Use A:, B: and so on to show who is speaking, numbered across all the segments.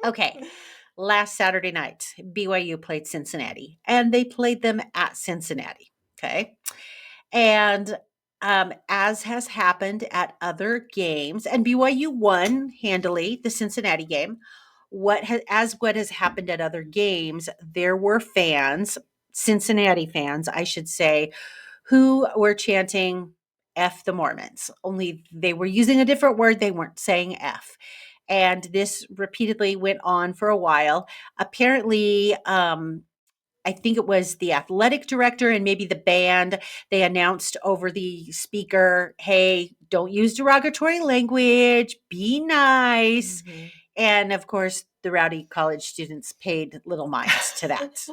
A: Okay. Last Saturday night, BYU played Cincinnati, and they played them at Cincinnati. Okay. And as has happened at other games, and BYU won handily the Cincinnati game. What has happened at other games, there were fans, Cincinnati fans, I should say, who were chanting F the Mormons. Only they were using a different word. They weren't saying F. And this repeatedly went on for a while. Apparently, I think it was the athletic director and maybe the band. They announced over the speaker, hey, don't use derogatory language, be nice.
B: Mhm.
A: And of course, the rowdy college students paid little minds to that.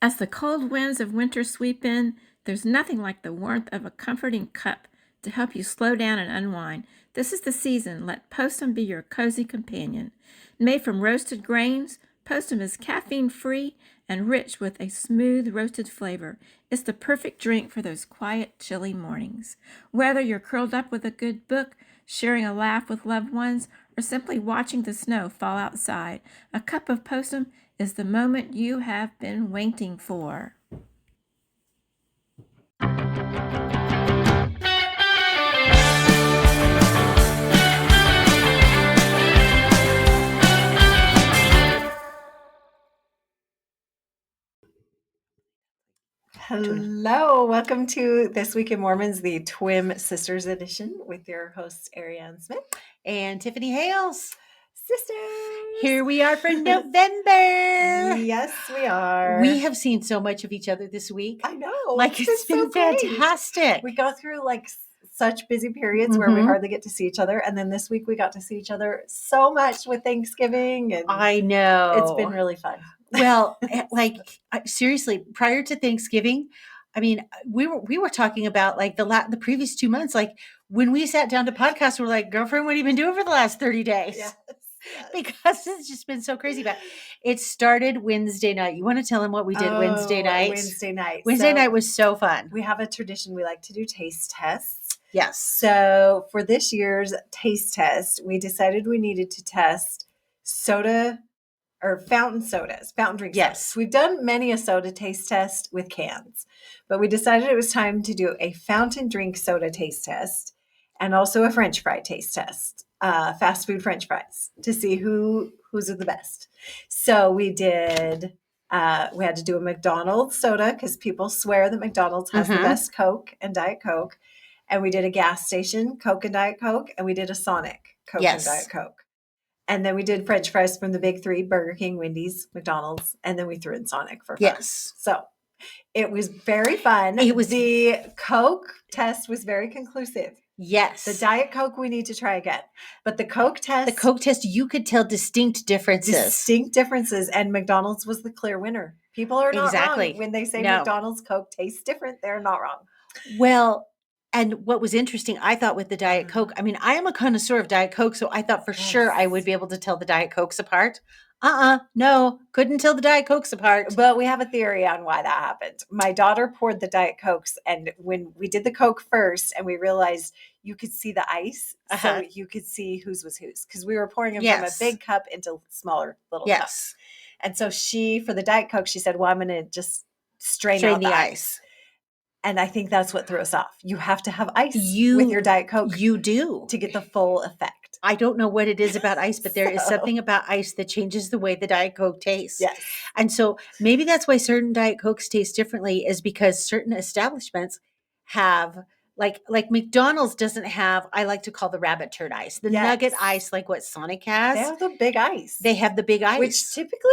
C: As the cold winds of winter sweep in, there's nothing like the warmth of a comforting cup to help you slow down and unwind. This is the season. Let Postum be your cozy companion. Made from roasted grains, Postum is caffeine-free and rich with a smooth roasted flavor. It's the perfect drink for those quiet, chilly mornings. Whether you're curled up with a good book, sharing a laugh with loved ones, or simply watching the snow fall outside, a cup of Postum is the moment you have been waiting for.
B: Hello, welcome to This Week in Mormons, the Twin Sisters edition with your hosts, Ariane Smith
A: And Tiffany Hales.
B: Sisters.
A: Here we are for November.
B: Yes, we are.
A: We have seen so much of each other this week.
B: I know.
A: Like it's been
B: so great.
A: fantastic.
B: We go through like such busy periods where we hardly get to see each other. And then this week we got to see each other so much with Thanksgiving. And
A: I know.
B: it's been really fun.
A: Well, like seriously, prior to Thanksgiving, I mean, we were talking about like the previous 2 months, like when we sat down to podcast, we're like, girlfriend, what have you been doing for the last 30 days?
B: Yes.
A: Because it's just been so crazy. But it started Wednesday night. You want to tell them what we did Wednesday night?
B: Wednesday night.
A: Wednesday night was so fun.
B: We have a tradition. We like to do taste tests.
A: Yes.
B: So for this year's taste test, we decided we needed to test soda or fountain sodas, fountain drink sodas. We've done many a soda taste test with cans, but we decided it was time to do a fountain drink soda taste test and also a French fry taste test, fast food French fries, to see whose are the best. So we did, we had to do a McDonald's soda because people swear that McDonald's has the best Coke and Diet Coke. And we did a gas station Coke and Diet Coke, and we did a Sonic Coke and Diet Coke. And then we did French fries from the big three, Burger King, Wendy's, McDonald's, and then we threw in Sonic for fun.
A: Yes.
B: So it was very fun. The Coke test was very conclusive.
A: Yes.
B: The Diet Coke we need to try again. But the Coke test,
A: you could tell distinct differences.
B: And McDonald's was the clear winner. People are not wrong when they say McDonald's Coke tastes different. They're not wrong.
A: Well, and what was interesting, I thought with the Diet Coke, I mean, I am a connoisseur of Diet Coke, so I thought for sure I would be able to tell the Diet Cokes apart. No, couldn't tell the Diet Cokes apart.
B: But we have a theory on why that happened. My daughter poured the Diet Cokes, and when we did the Coke first, and we realized you could see the ice, so you could see whose was whose, because we were pouring them from a big cup into smaller little cups. And so for the Diet Coke, she said, well, I'm going to just strain out the ice. And I think that's what threw us off. You have to have ice with your Diet Coke.
A: You do.
B: To get the full effect.
A: I don't know what it is about ice, but there is something about ice that changes the way the Diet Coke tastes.
B: Yes.
A: And so maybe that's why certain Diet Cokes taste differently, is because certain establishments have, like McDonald's doesn't have, I like to call the rabbit turd ice, the nugget ice, like what Sonic has.
B: They have the big ice.
A: They have the big ice.
B: Which typically,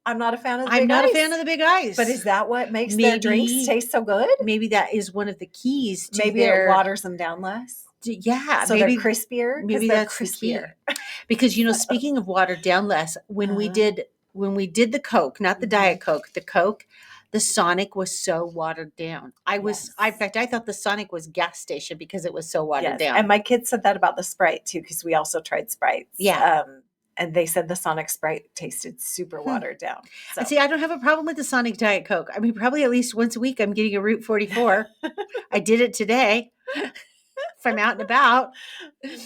B: I'm not a fan of the big ice.
A: I'm not a fan of the big ice.
B: But is that what makes their drinks taste so good?
A: Maybe that is one of the keys to
B: maybe it waters them down less.
A: Yeah.
B: So
A: maybe
B: they're crispier.
A: Maybe that's crispier. Because, speaking of watered down less, when we did the Coke, not the Diet Coke, the Sonic was so watered down. In fact, I thought the Sonic was gas station because it was so watered down.
B: And my kids said that about the Sprite too, because we also tried Sprites.
A: Yeah.
B: And they said the Sonic Sprite tasted super watered down. So.
A: And see, I don't have a problem with the Sonic Diet Coke. I mean, probably at least once a week I'm getting a Route 44. I did it today from out and about.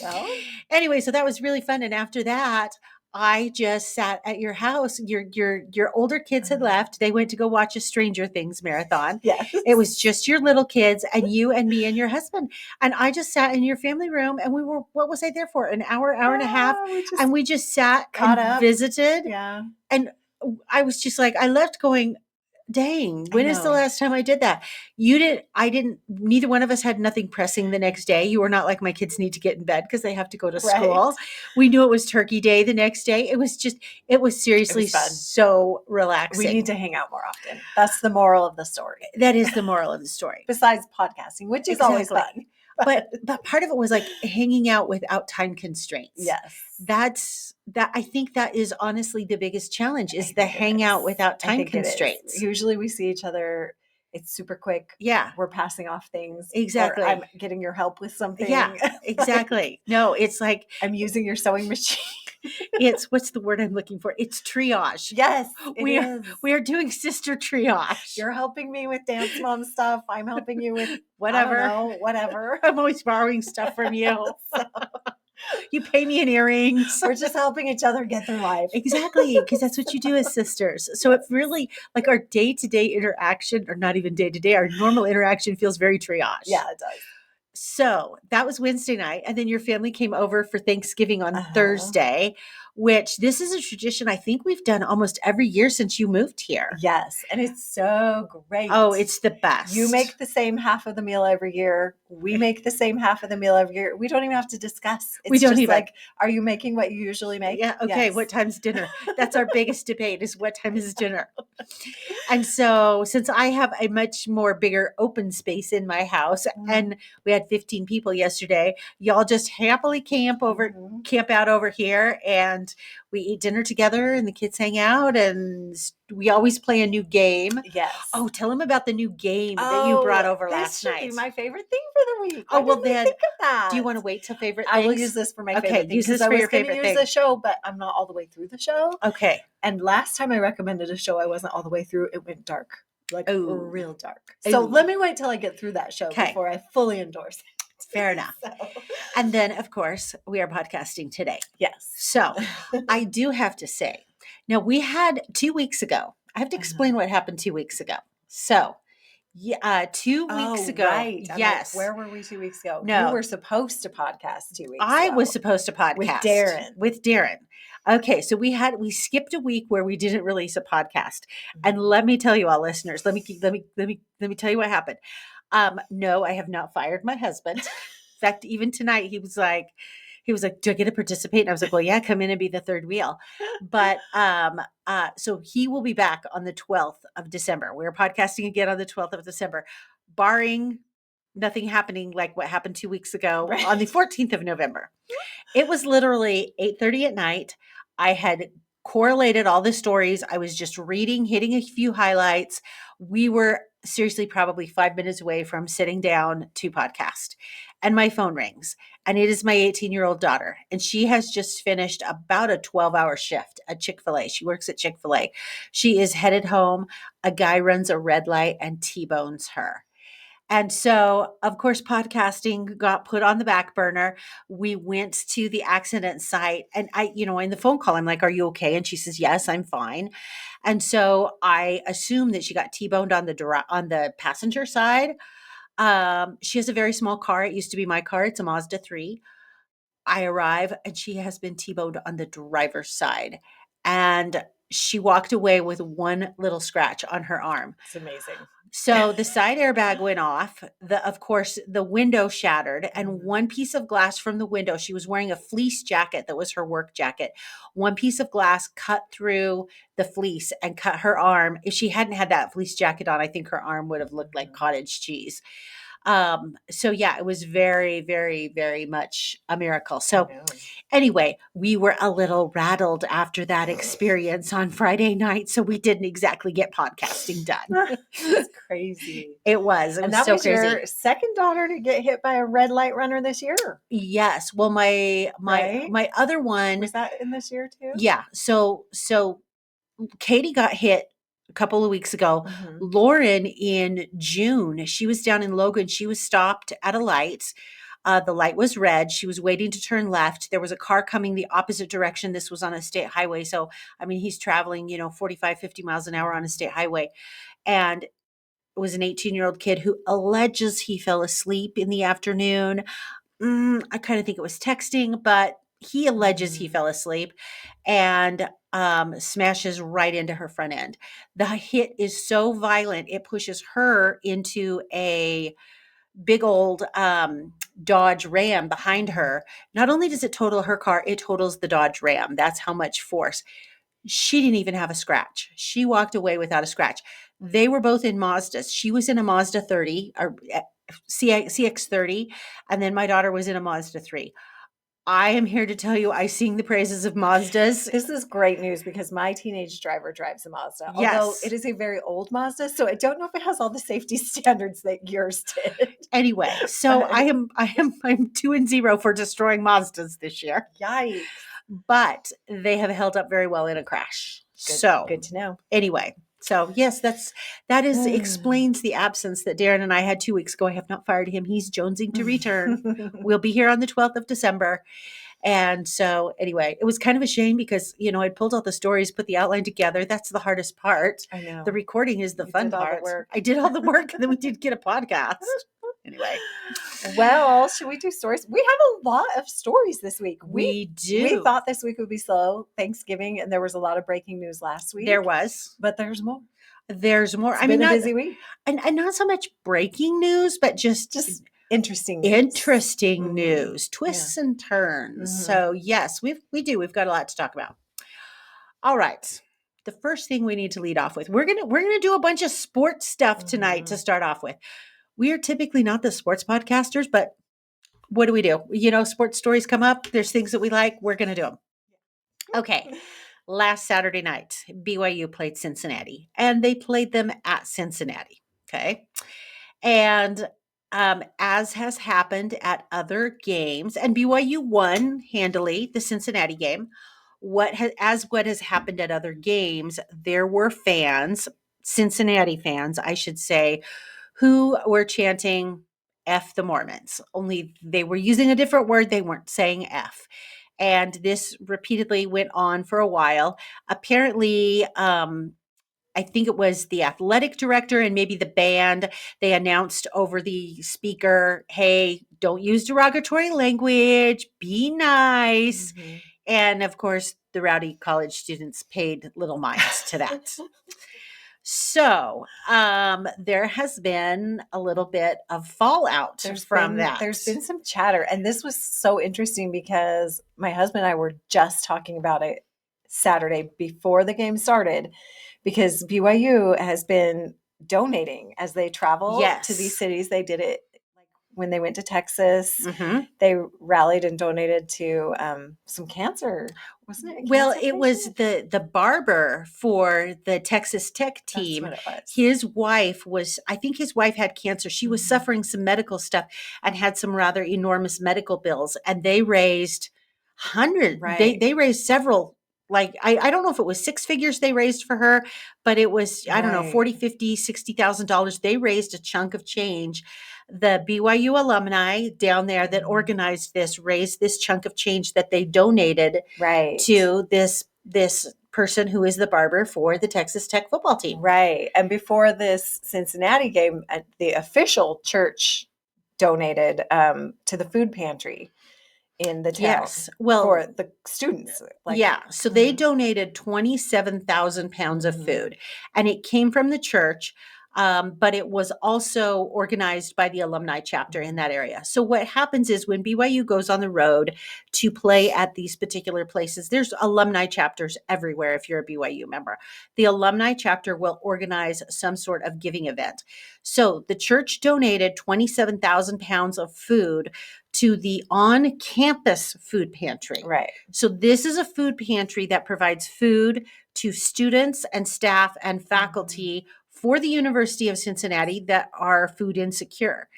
A: Well, anyway, so that was really fun. And after that, I just sat at your house. Your older kids had left. They went to go watch a Stranger Things marathon.
B: Yes.
A: It was just your little kids and you and me and your husband. And I just sat in your family room and we were, what was I there for? An hour and a half. And we just sat
B: caught
A: and
B: up.
A: visited.
B: Yeah.
A: And I was just like, I left going, dang, when is the
B: know.
A: last time I did that? Neither one of us had nothing pressing the next day. You were not like, my kids need to get in bed because they have to go to school. We knew it was Turkey Day the next day. It was seriously
B: fun.
A: so relaxing.
B: We need to hang out more often. That's the moral of the story.
A: That is the moral of the story.
B: Besides podcasting, which is always fun.
A: But part of it was like hanging out without time constraints.
B: Yes.
A: I think that is honestly the biggest challenge is the hangout without time constraints.
B: Usually we see each other. It's super quick.
A: Yeah.
B: We're passing off things.
A: Exactly.
B: Or I'm getting your help with something.
A: Yeah, exactly. No, it's like
B: I'm using your sewing machine.
A: It's, what's the word I'm looking for? It's triage.
B: Yes,
A: we are doing sister triage.
B: You're helping me with Dance Mom stuff. I'm helping you with
A: whatever.
B: Whatever.
A: I'm always borrowing stuff from you. You pay me in earrings.
B: We're just helping each other get through life.
A: Exactly, because that's what you do as sisters. So it really, like our day-to-day interaction, or not even day-to-day, our normal interaction feels very triage.
B: Yeah, it does.
A: So that was Wednesday night. And then your family came over for Thanksgiving on Thursday, which this is a tradition I think we've done almost every year since you moved here.
B: Yes. And it's so great.
A: Oh, it's the best.
B: You make the same half of the meal every year. We make the same half of the meal every year. We don't even have to discuss. It's just like, are you making what you usually make?
A: Yeah. Okay. Yes. What time's dinner? That's our biggest debate is what time is dinner? And so since I have a much more bigger open space in my house and we had 15 people yesterday, y'all just happily camp out over here and we eat dinner together and the kids hang out and we always play a new game.
B: Yes.
A: Oh, tell them about the new game that you brought over last night.
B: This should be my favorite thing for the week.
A: Oh, well then,
B: think of that.
A: Do you want to wait till favorite things?
B: I will use this for my favorite thing.
A: Use this for your favorite thing.
B: I was going to use the show, but I'm not all the way through the show.
A: Okay.
B: And last time I recommended a show, I wasn't all the way through. It went dark, like real dark. So let me wait till I get through that show before I fully endorse it.
A: Fair enough. And then, of course, we are podcasting today.
B: Yes.
A: So I do have to say, now we had 2 weeks ago. I have to explain what happened 2 weeks ago. So 2 weeks ago.
B: Right.
A: Yes.
B: Like, where were we 2 weeks ago?
A: No.
B: You were supposed to podcast 2 weeks ago.
A: I was supposed to podcast.
B: With
A: Darren. Okay, so we skipped a week where we didn't release a podcast. And let me tell you all listeners, let me tell you what happened. No, I have not fired my husband. In fact, even tonight he was like, do I get to participate? And I was like, well, yeah, come in and be the third wheel. But so he will be back on the 12th of December. We're podcasting again on the 12th of December, barring nothing happening like what happened 2 weeks ago on the 14th of November. It was literally 8:30 at night. I had correlated all the stories. I was just reading, hitting a few highlights. We were seriously probably 5 minutes away from sitting down to podcast. And my phone rings. And it is my 18-year-old daughter. And she has just finished about a 12-hour shift at Chick-fil-A. She works at Chick-fil-A. She is headed home. A guy runs a red light and T-bones her. And so, of course, podcasting got put on the back burner. We went to the accident site and in the phone call, I'm like, are you okay? And she says, yes, I'm fine. And so I assume that she got T-boned on the passenger side. She has a very small car. It used to be my car. It's a Mazda 3. I arrive and she has been T-boned on the driver's side. And she walked away with one little scratch on her arm.
B: It's amazing.
A: So the side airbag went off. Of course, the window shattered and one piece of glass from the window, she was wearing a fleece jacket that was her work jacket. One piece of glass cut through the fleece and cut her arm. If she hadn't had that fleece jacket on, I think her arm would have looked like cottage cheese. So yeah, it was very, very, very much a miracle. So anyway, we were a little rattled after that experience on Friday night. So we didn't exactly get podcasting done.
B: It's crazy.
A: It was
B: that
A: so
B: was
A: crazy.
B: Your second daughter to get hit by a red light runner this year.
A: Yes. Well, my other one.
B: Was that in this year too?
A: Yeah. So Katie got hit a couple of weeks ago. Lauren in June, she was down in Logan. She was stopped at a light. The light was red. She was waiting to turn left. There was a car coming the opposite direction. This was on a state highway. So, I mean, he's traveling, 45, 50 miles an hour on a state highway. And it was an 18-year-old kid who alleges he fell asleep in the afternoon. I kind of think it was texting, but he alleges he fell asleep and smashes right into her front end. The hit is so violent, it pushes her into a big old Dodge Ram behind her. Not only does it total her car, it totals the Dodge Ram. That's how much force. She didn't even have a scratch. She walked away without a scratch. They were both in Mazdas. She was in a Mazda 30 or CX-30, and then my daughter was in a Mazda 3. I am here to tell you I sing the praises of Mazdas.
B: This is great news because my teenage driver drives a Mazda.
A: Yes.
B: Although it is a very old Mazda, so I don't know if it has all the safety standards that yours did.
A: Anyway, so I'm 2-0 for destroying Mazdas this year.
B: Yikes.
A: But they have held up very well in a crash.
B: Good to know.
A: Anyway, so yes, that explains the absence that Darren and I had 2 weeks ago. I have not fired him. He's jonesing to return. We'll be here on the 12th of December. And so anyway, it was kind of a shame because, I'd pulled all the stories, put the outline together. That's the hardest part.
B: I know.
A: The recording is the fun part.
B: Work.
A: I did all the work and then we did get a podcast. Anyway.
B: Well, should we do stories? We have a lot of stories this week.
A: We do.
B: We thought this week would be slow, Thanksgiving, and there was a lot of breaking news last week.
A: There was.
B: But there's more.
A: There's more.
B: It's been a busy week.
A: And not so much breaking news, but just
B: interesting news.
A: News, twists and turns. So yes, we do. We've got a lot to talk about. All right. The first thing we need to lead off with, we're gonna do a bunch of sports stuff tonight to start off with. We are typically not the sports podcasters, but what do? Sports stories come up. There's things that we like. We're gonna do them. Okay. Last Saturday night, BYU played Cincinnati, and they played them at Cincinnati. Okay. And as has happened at other games, and BYU won handily the Cincinnati game. What has happened at other games, there were fans, Cincinnati fans, I should say, who were chanting F the Mormons, only they were using a different word. They weren't saying F. And this repeatedly went on for a while. Apparently, I think it was the athletic director and maybe the band. They announced over the speaker, hey, don't use derogatory language, be nice. And of course, the rowdy college students paid little mind to that. So there has been a little bit of fallout from that.
B: There's been some chatter. And this was so interesting because my husband and I were just talking about it Saturday before the game started, because BYU has been donating as they travel to these cities. They did it like when they went to Texas. They rallied and donated to some cancer. Wasn't it?
A: Well, it was the barber for the Texas Tech team.
B: That's what it was.
A: His wife I think his wife had cancer. She was suffering some medical stuff and had some rather enormous medical bills. And they raised hundreds.
B: Right.
A: They raised several. Like, I don't know if it was 6 figures they raised for her, but it was, I don't know, $40,000, $50,000, $60,000. They raised a chunk of change. The BYU alumni down there that organized this raised this chunk of change that they donated to this person who is the barber for the Texas Tech football team.
B: Right. And before this Cincinnati game, the official church donated to the food pantry in the town.
A: Yes. Well,
B: for the students.
A: So they donated 27,000 pounds of food, and it came from the church. But it was also organized by the alumni chapter in that area. So what happens is when BYU goes on the road to play at these particular places, there's alumni chapters everywhere if you're a BYU member. The alumni chapter will organize some sort of giving event. So the church donated 27,000 pounds of food to the on-campus food pantry.
B: Right.
A: So this is a food pantry that provides food to students and staff and faculty for the University of Cincinnati that are food insecure.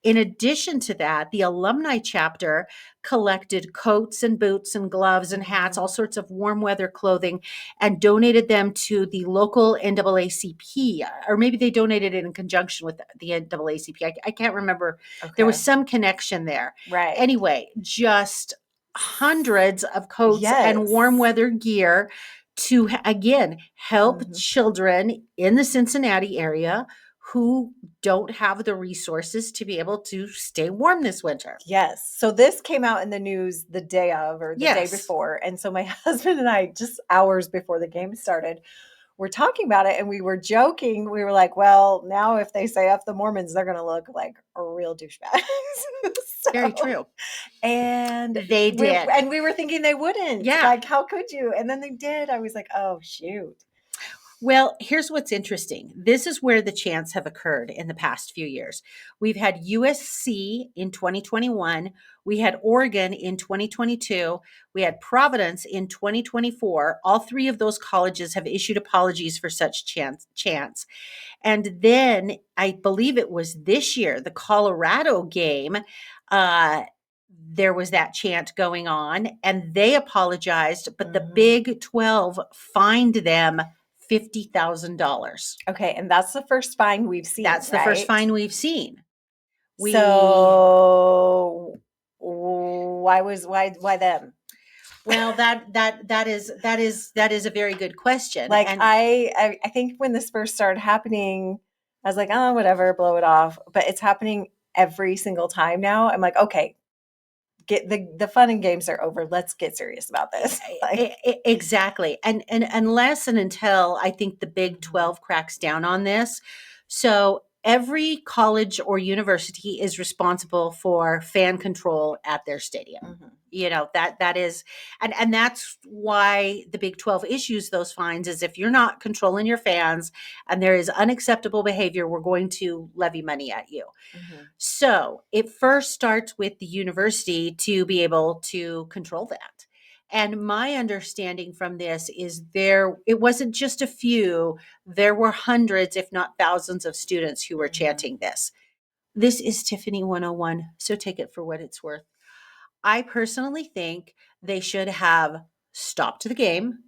A: In addition to that, the alumni chapter collected coats and boots and gloves and hats, all sorts of warm weather clothing, and donated them to the local NAACP, or maybe they donated it in conjunction with the NAACP. I can't remember. There was some connection there.
B: Right.
A: Anyway, just hundreds of coats and
B: Yes.
A: warm weather gear to, again, help children in the Cincinnati area who don't have the resources to be able to stay warm this winter.
B: Yes. So this came out in the news the day of, or the day before. And so my husband and I, just hours before the game started, were talking about it, and we were joking. We were like, well, now if they say F the Mormons, they're going to look like a real douchebags.
A: Very true.
B: And
A: they did.
B: And we were thinking they wouldn't.
A: Yeah.
B: Like, how could you? And then they did. I was like, oh, shoot.
A: Well, here's what's interesting. This is where the chants have occurred in the past few years. We've had USC in 2021. We had Oregon in 2022. We had Providence in 2024. All three of those colleges have issued apologies for such chants. And then I believe it was this year, the Colorado game, there was that chant going on, and they apologized, but the Big 12 fined them $50,000.
B: Okay, and that's the first fine we've seen.
A: That's the first fine we've seen.
B: So why them?
A: Well, that is a very good question.
B: Like,
A: and
B: I think when this first started happening, I was like, oh, whatever, blow it off. But it's happening every single time now. I'm like, okay, get the fun and games are over. Let's get serious about this.
A: Exactly. And unless and until I think the Big 12 cracks down on this. So every college or university is responsible for fan control at their stadium. You know, that is, and that's why the Big 12 issues those fines, is if you're not controlling your fans and there is unacceptable behavior, we're going to levy money at you. So it first starts with the university to be able to control that. And my understanding from this is it wasn't just a few, there were hundreds, if not thousands of students who were chanting this. This is Tiffany 101, so take it for what it's worth. I personally think they should have stopped the game,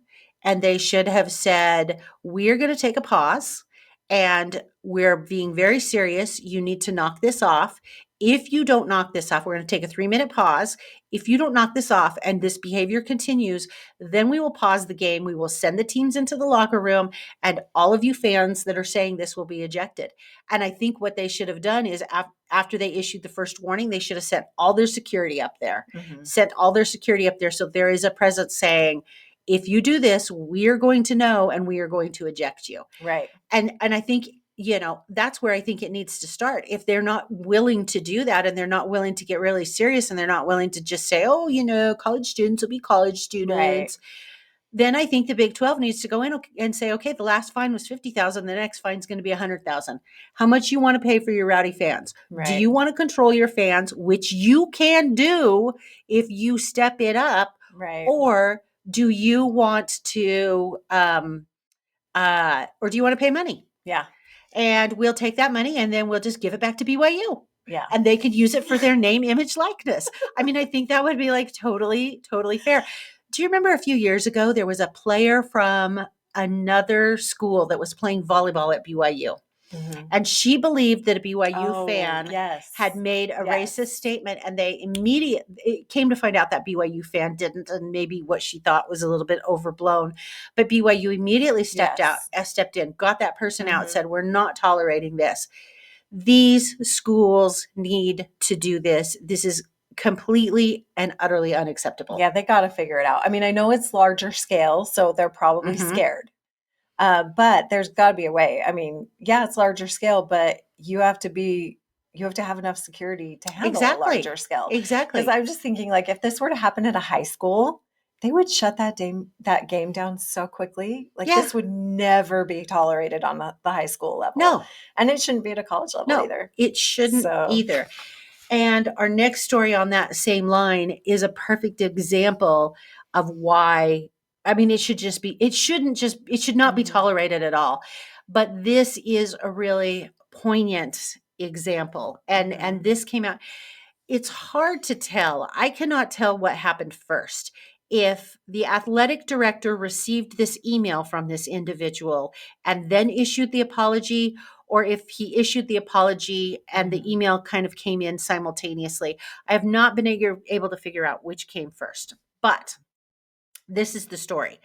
A: and they should have said, we're going to take a pause and we're being very serious. You need to knock this off. If you don't knock this off, we're going to take a 3-minute pause. If you don't knock this off and this behavior continues, then we will pause the game. We will send the teams into the locker room, and all of you fans that are saying this will be ejected. And I think what they should have done is after they issued the first warning, they should have sent all their security up there, so there is a presence saying, if you do this, we are going to know and we are going to eject you.
B: Right.
A: And I think, that's where I think it needs to start. If they're not willing to do that, and they're not willing to get really serious, and they're not willing to just say, oh, college students will be college students. Then I think the Big 12 needs to go in and say, okay, the last fine was $50,000. The next fine is going to be $100,000. How much you want to pay for your rowdy fans?
B: Right.
A: Do you want to control your fans, which you can do if you step it up?
B: Right.
A: Or do you want to, or do you want to pay money?
B: Yeah.
A: And we'll take that money and then we'll just give it back to BYU.
B: Yeah.
A: And they could use it for their name, image, likeness. I mean, I think that would be like totally, totally fair. Do you remember a few years ago, there was a player from another school that was playing volleyball at BYU? And she believed that a BYU fan had made a racist statement, and it came to find out that BYU fan didn't, and maybe what she thought was a little bit overblown. But BYU immediately stepped in, got that person out, said, we're not tolerating this. These schools need to do this. This is completely and utterly unacceptable.
B: Yeah, they got to figure it out. I mean, I know it's larger scale, so they're probably scared. But there's got to be a way. I mean, yeah, it's larger scale, but you have to have enough security to handle a larger scale.
A: Exactly.
B: Because I'm just thinking, like, if this were to happen at a high school, they would shut that game down so quickly. Like, this would never be tolerated on the high school level.
A: No.
B: And it shouldn't be at a college level either.
A: It shouldn't either. And our next story on that same line is a perfect example of why. I mean, it should not be tolerated at all. But this is a really poignant example. And this came out. It's hard to tell. I cannot tell what happened first. If the athletic director received this email from this individual and then issued the apology, or if he issued the apology and the email kind of came in simultaneously. I have not been able to figure out which came first. But this is the story.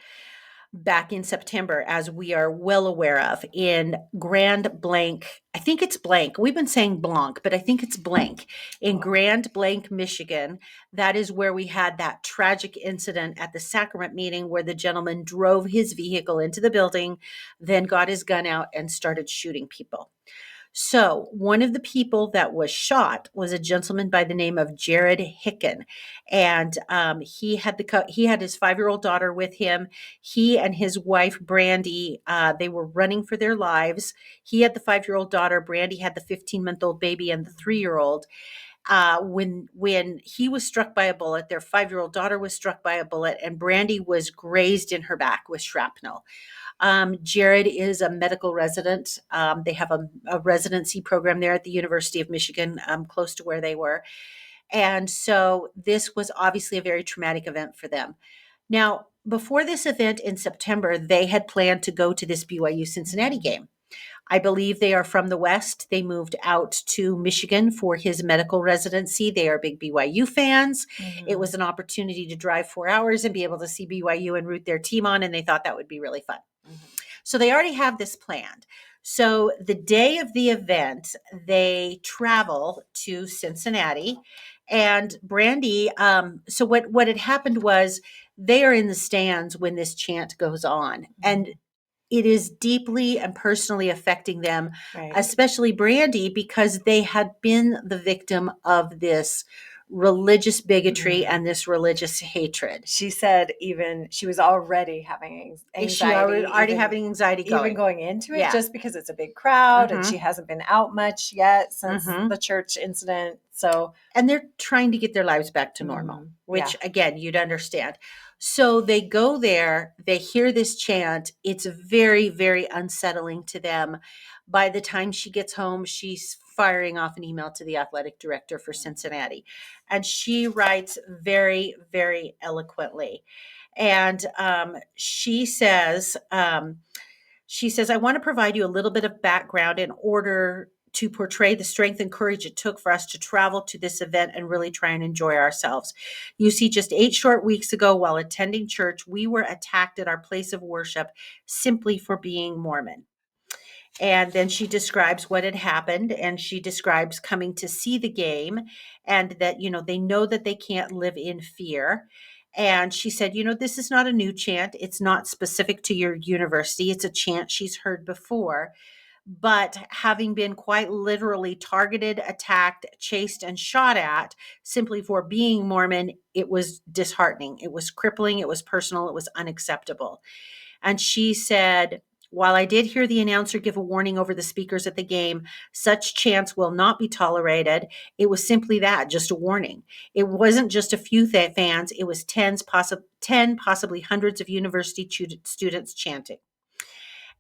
A: Back in September, as we are well aware of, in Grand Blanc, I think it's Blanc. We've been saying Blanc, but I think it's Blanc. In Grand Blanc, Michigan, that is where we had that tragic incident at the sacrament meeting where the gentleman drove his vehicle into the building, then got his gun out and started shooting people. So one of the people that was shot was a gentleman by the name of Jared Hicken, and he had his 5-year-old daughter with him. He and his wife Brandy, they were running for their lives. He had the 5-year-old daughter. Brandy had the 15-month-old baby and the 3-year-old. When he was struck by a bullet, their 5-year-old daughter was struck by a bullet, and Brandy was grazed in her back with shrapnel. Jared is a medical resident. They have a residency program there at the University of Michigan, close to where they were. And so this was obviously a very traumatic event for them. Now, before this event in September, they had planned to go to this BYU Cincinnati game. I believe they are from the West. They moved out to Michigan for his medical residency. They are big BYU fans. It was an opportunity to drive 4 hours and be able to see BYU and root their team on, and they thought that would be really fun. So they already have this planned. So the day of the event, they travel to Cincinnati, and Brandy. So what had happened was they are in the stands when this chant goes on, and it is deeply and personally affecting them,
B: Right.
A: especially Brandy, because they had been the victim of this religious bigotry and this religious hatred.
B: She said even she was already having anxiety.
A: Is she already having anxiety
B: even going into it,
A: Yeah.
B: just because it's a big crowd and she hasn't been out much yet since the church incident. So,
A: and they're trying to get their lives back to normal, which again, you'd understand. So they go there, they hear this chant. It's very, very unsettling to them. By the time she gets home, she's firing off an email to the athletic director for Cincinnati. And she writes very, very eloquently. And she says, I want to provide you a little bit of background in order to portray the strength and courage it took for us to travel to this event and really try and enjoy ourselves. You see, just 8 short weeks ago, while attending church, we were attacked at our place of worship simply for being Mormon. And then she describes what had happened, and she describes coming to see the game, and that, they know that they can't live in fear. And she said, this is not a new chant. It's not specific to your university. It's a chant she's heard before. But having been quite literally targeted, attacked, chased, and shot at simply for being Mormon, it was disheartening. It was crippling. It was personal. It was unacceptable. And she said, while I did hear the announcer give a warning over the speakers at the game, such chants will not be tolerated. It was simply that, just a warning. It wasn't just a few fans. It was 10, possibly hundreds of university students chanting.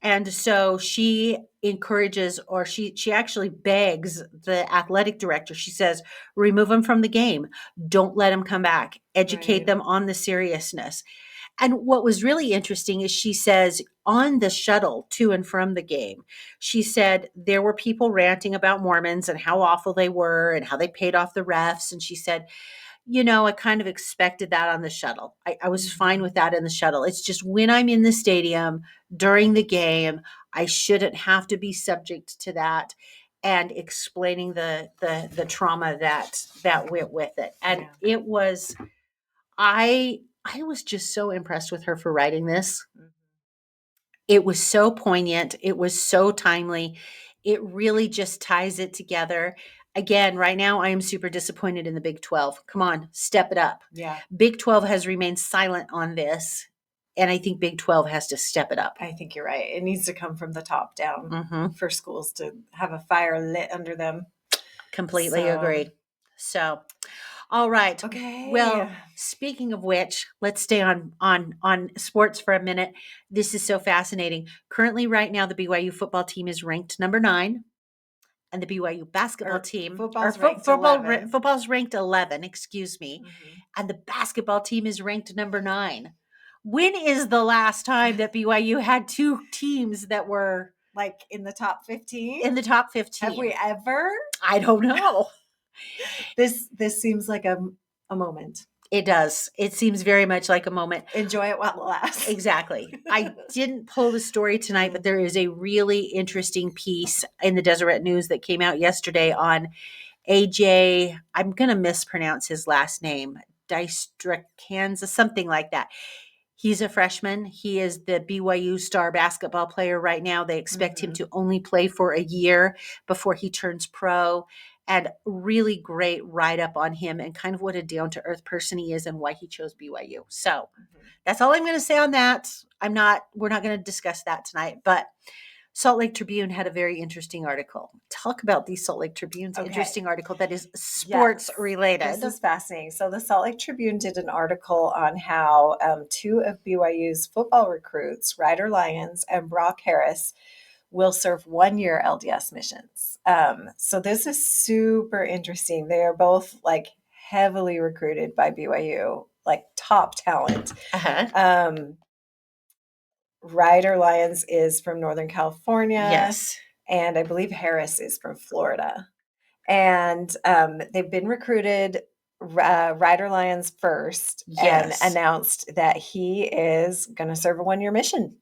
A: And so she encourages, or she actually begs the athletic director. She says, remove them from the game. Don't let them come back. Educate them on the seriousness. And what was really interesting is she says on the shuttle to and from the game, she said there were people ranting about Mormons and how awful they were and how they paid off the refs. And she said, I kind of expected that on the shuttle. I was fine with that in the shuttle. It's just when I'm in the stadium during the game, I shouldn't have to be subject to that, and explaining the trauma that went with it. And it was, I was just so impressed with her for writing this. It was so poignant. It was so timely. It really just ties it together. Again, right now, I am super disappointed in the Big 12. Come on, step it up.
B: Yeah.
A: Big 12 has remained silent on this, and I think Big 12 has to step it up.
B: I think you're right. It needs to come from the top down for schools to have a fire lit under them.
A: Completely agree. So, all right.
B: Okay.
A: Well, speaking of which, let's stay on sports for a minute. This is so fascinating. Currently, right now, the BYU football team is ranked number 9. and the BYU basketball
B: Or
A: team,
B: football's ranked 11.
A: football's ranked 11, excuse me,
B: Mhm.
A: and the basketball team is ranked number 9. When is the last time that BYU had 2 teams that were
B: Like in the top 15?
A: in the top 15?
B: Have we ever?
A: I don't know.
B: This seems like a moment.
A: It does. It seems very much like a moment.
B: Enjoy it while it lasts.
A: Exactly. I didn't pull the story tonight, but there is a really interesting piece in the Deseret News that came out yesterday on AJ. I'm going to mispronounce his last name, Kansas, something like that. He's a freshman. He is the BYU star basketball player right now. They expect him to only play for a year before he turns pro. And really great write up on him and kind of what a down to earth person he is and why he chose BYU. So that's all I'm going to say on that. We're not going to discuss that tonight, but Salt Lake Tribune had a very interesting article. Talk about the Salt Lake Tribune's interesting article that is sports related.
B: This is fascinating. So the Salt Lake Tribune did an article on how 2 of BYU's football recruits, Ryder Lyons and Brock Harris, will serve 1-year LDS missions. So this is super interesting. They are both like heavily recruited by BYU, like top talent. Ryder Lyons is from Northern California.
A: Yes.
B: And I believe Harris is from Florida. And they've been recruited. Ryder Lyons first and announced that he is going to serve a 1-year mission.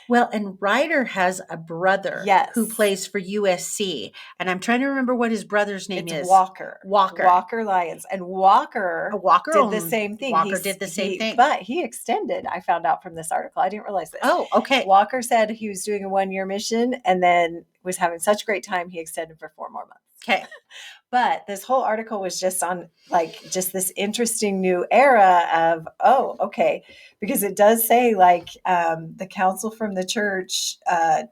A: Well, and Ryder has a brother who plays for USC. And I'm trying to remember what his brother's name is.
B: Walker.
A: Walker.
B: Walker Lyons. And Walker did the same thing.
A: Walker did the same thing.
B: But he extended, I found out from this article. I didn't realize this.
A: Oh, okay.
B: Walker said he was doing a 1-year mission and then was having such a great time, he extended for 4 more months.
A: Okay.
B: But this whole article was just on like just this interesting new era of, okay, because it does say like the counsel from the church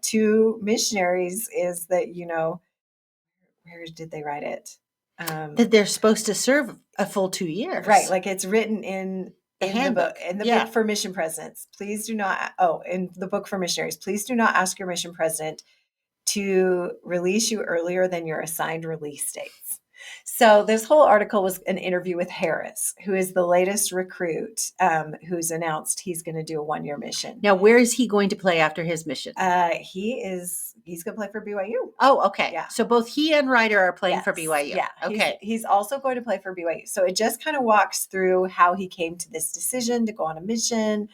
B: to missionaries is that, where did they write it?
A: That they're supposed to serve a full 2 years.
B: Right. Like it's written in
A: the handbook.
B: In the book for mission presidents. Please do not, in the book for missionaries, please do not ask your mission president to release you earlier than your assigned release dates. So this whole article was an interview with Harris, who is the latest recruit who's announced he's going to do a 1-year mission.
A: Now, where is he going to play after his mission?
B: He's going to play for BYU.
A: Oh, okay.
B: Yeah.
A: So both he and Ryder are playing for BYU.
B: Yeah.
A: Okay.
B: He's also going to play for BYU. So it just kind of walks through how he came to this decision to go on a mission.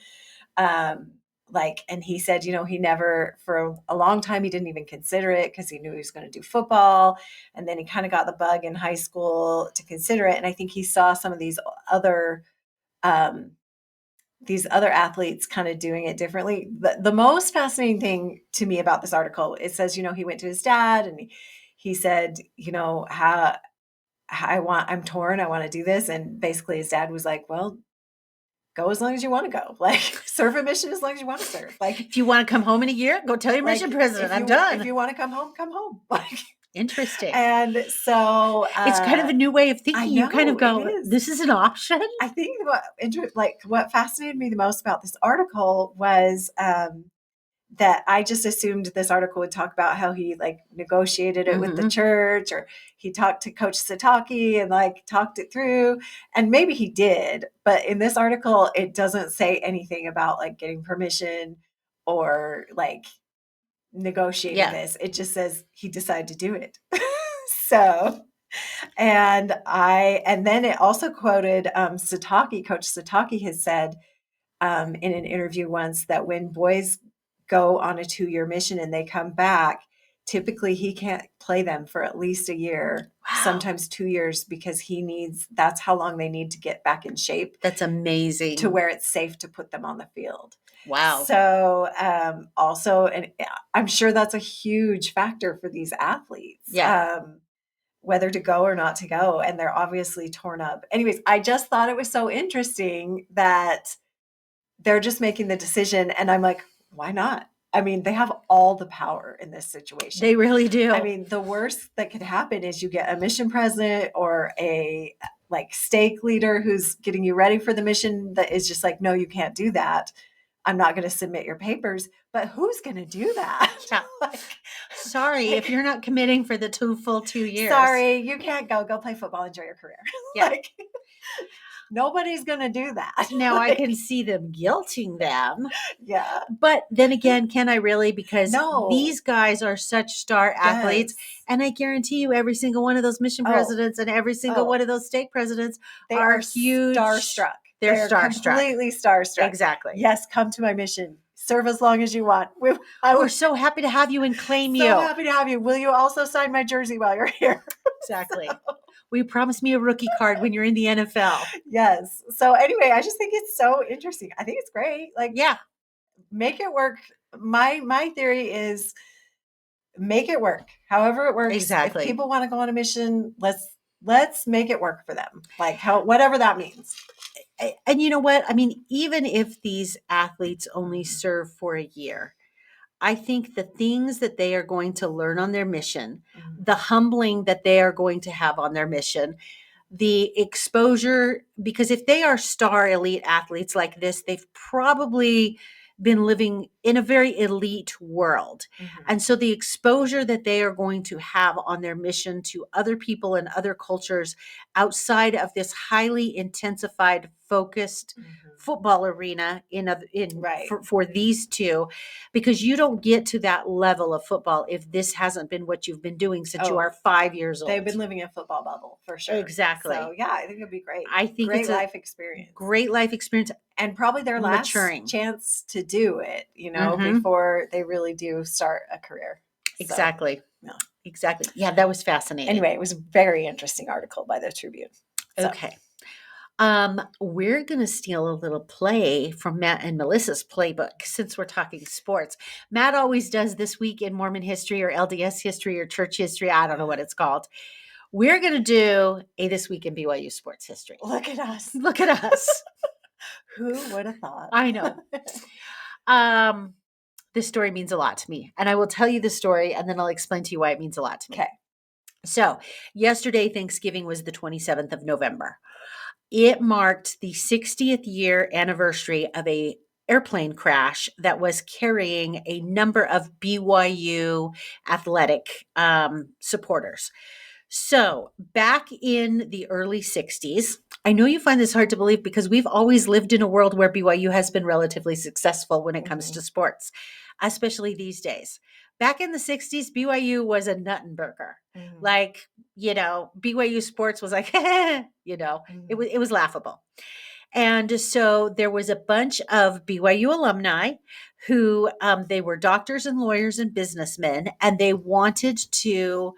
B: And he said, he never, for a long time, he didn't even consider it because he knew he was going to do football. And then he kind of got the bug in high school to consider it. And I think he saw some of these other athletes kind of doing it differently. The most fascinating thing to me about this article, it says, he went to his dad and he said, I'm torn. I want to do this. And basically his dad was like, well, go as long as you want to go. Like serve a mission as long as you want to serve. Like
A: if you want to come home in a year, go tell your mission president, I'm done.
B: If you want to come home, come home. Like
A: interesting.
B: And so
A: it's kind of a new way of thinking. You kind of go, this is an option.
B: I think what fascinated me the most about this article was that I just assumed this article would talk about how he like negotiated it with the church, or he talked to Coach Sataki and like talked it through, and maybe he did, but in this article it doesn't say anything about like getting permission or like negotiating this. It just says he decided to do it. So and then it also quoted Sataki. Coach Sataki has said in an interview once that when boys go on a 2-year mission and they come back, typically he can't play them for at least a year, sometimes 2 years, because that's how long they need to get back in shape.
A: That's amazing.
B: To where it's safe to put them on the field.
A: Wow.
B: So also, and I'm sure that's a huge factor for these athletes.
A: Yeah.
B: Whether to go or not to go. And they're obviously torn up. Anyways, I just thought it was so interesting that they're just making the decision. And I'm like, why not? I mean, they have all the power in this situation.
A: They really do.
B: I mean, the worst that could happen is you get a mission president or a like stake leader who's getting you ready for the mission that is just like, no, you can't do that. I'm not going to submit your papers, but who's going to do that?
A: Yeah. Sorry, if you're not committing for the full 2 years.
B: Sorry, you can't go play football, enjoy your career.
A: Yeah.
B: Like, nobody's going to do that.
A: Now I can see them guilting them.
B: Yeah.
A: But then again, can I really? Because
B: No.
A: these guys are such star athletes.
B: Yes.
A: And I guarantee you, every single one of those mission presidents and every single one of those stake presidents
B: they
A: are
B: huge. Starstruck.
A: They're starstruck.
B: Completely starstruck.
A: Exactly.
B: Yes, come to my mission. Serve as long as you want.
A: We're so happy to have you and claim you.
B: So happy to have you. Will you also sign my jersey while you're here?
A: Exactly. Will you promise me a rookie card when you're in the NFL?
B: Yes. So anyway, I just think it's so interesting. I think it's great. Like,
A: yeah,
B: make it work. My theory is make it work. However it works.
A: Exactly.
B: If people want to go on a mission, let's make it work for them. Like whatever that means.
A: And you know what? I mean, even if these athletes only serve for a year, I think the things that they are going to learn on their mission, the humbling that they are going to have on their mission, the exposure, because if they are star elite athletes like this, they've probably been living in a very elite world. And so the exposure that they are going to have on their mission to other people and other cultures outside of this highly intensified, focused football arena for these two, because you don't get to that level of football if this hasn't been what you've been doing since you are 5 years old.
B: They've been living a football bubble for sure. Exactly. So yeah, I think it'd be great.
A: I think
B: great
A: it's
B: life experience.
A: Great life experience.
B: And probably their last chance to do it, before they really do start a career.
A: Exactly. So, exactly. Yeah, that was fascinating.
B: Anyway, it was a very interesting article by the Tribune.
A: So. Okay. We're going to steal a little play from Matt and Melissa's playbook since we're talking sports. Matt always does This Week in Mormon History or LDS History or Church History. I don't know what it's called. We're going to do a This Week in BYU Sports History.
B: Look at us.
A: Look at us.
B: Who would have thought?
A: I know. This story means a lot to me. And I will tell you the story and then I'll explain to you why it means a lot to me.
B: Okay.
A: So yesterday, Thanksgiving was the 27th of November. It marked the 60th year anniversary of a airplane crash that was carrying a number of BYU athletic supporters. So back in the early 60s, I know you find this hard to believe because we've always lived in a world where BYU has been relatively successful when it comes to sports, especially these days. Back in the 60s, BYU was a nut and burger. Like, BYU sports was like, it was laughable. And so there was a bunch of BYU alumni who they were doctors and lawyers and businessmen, and they wanted to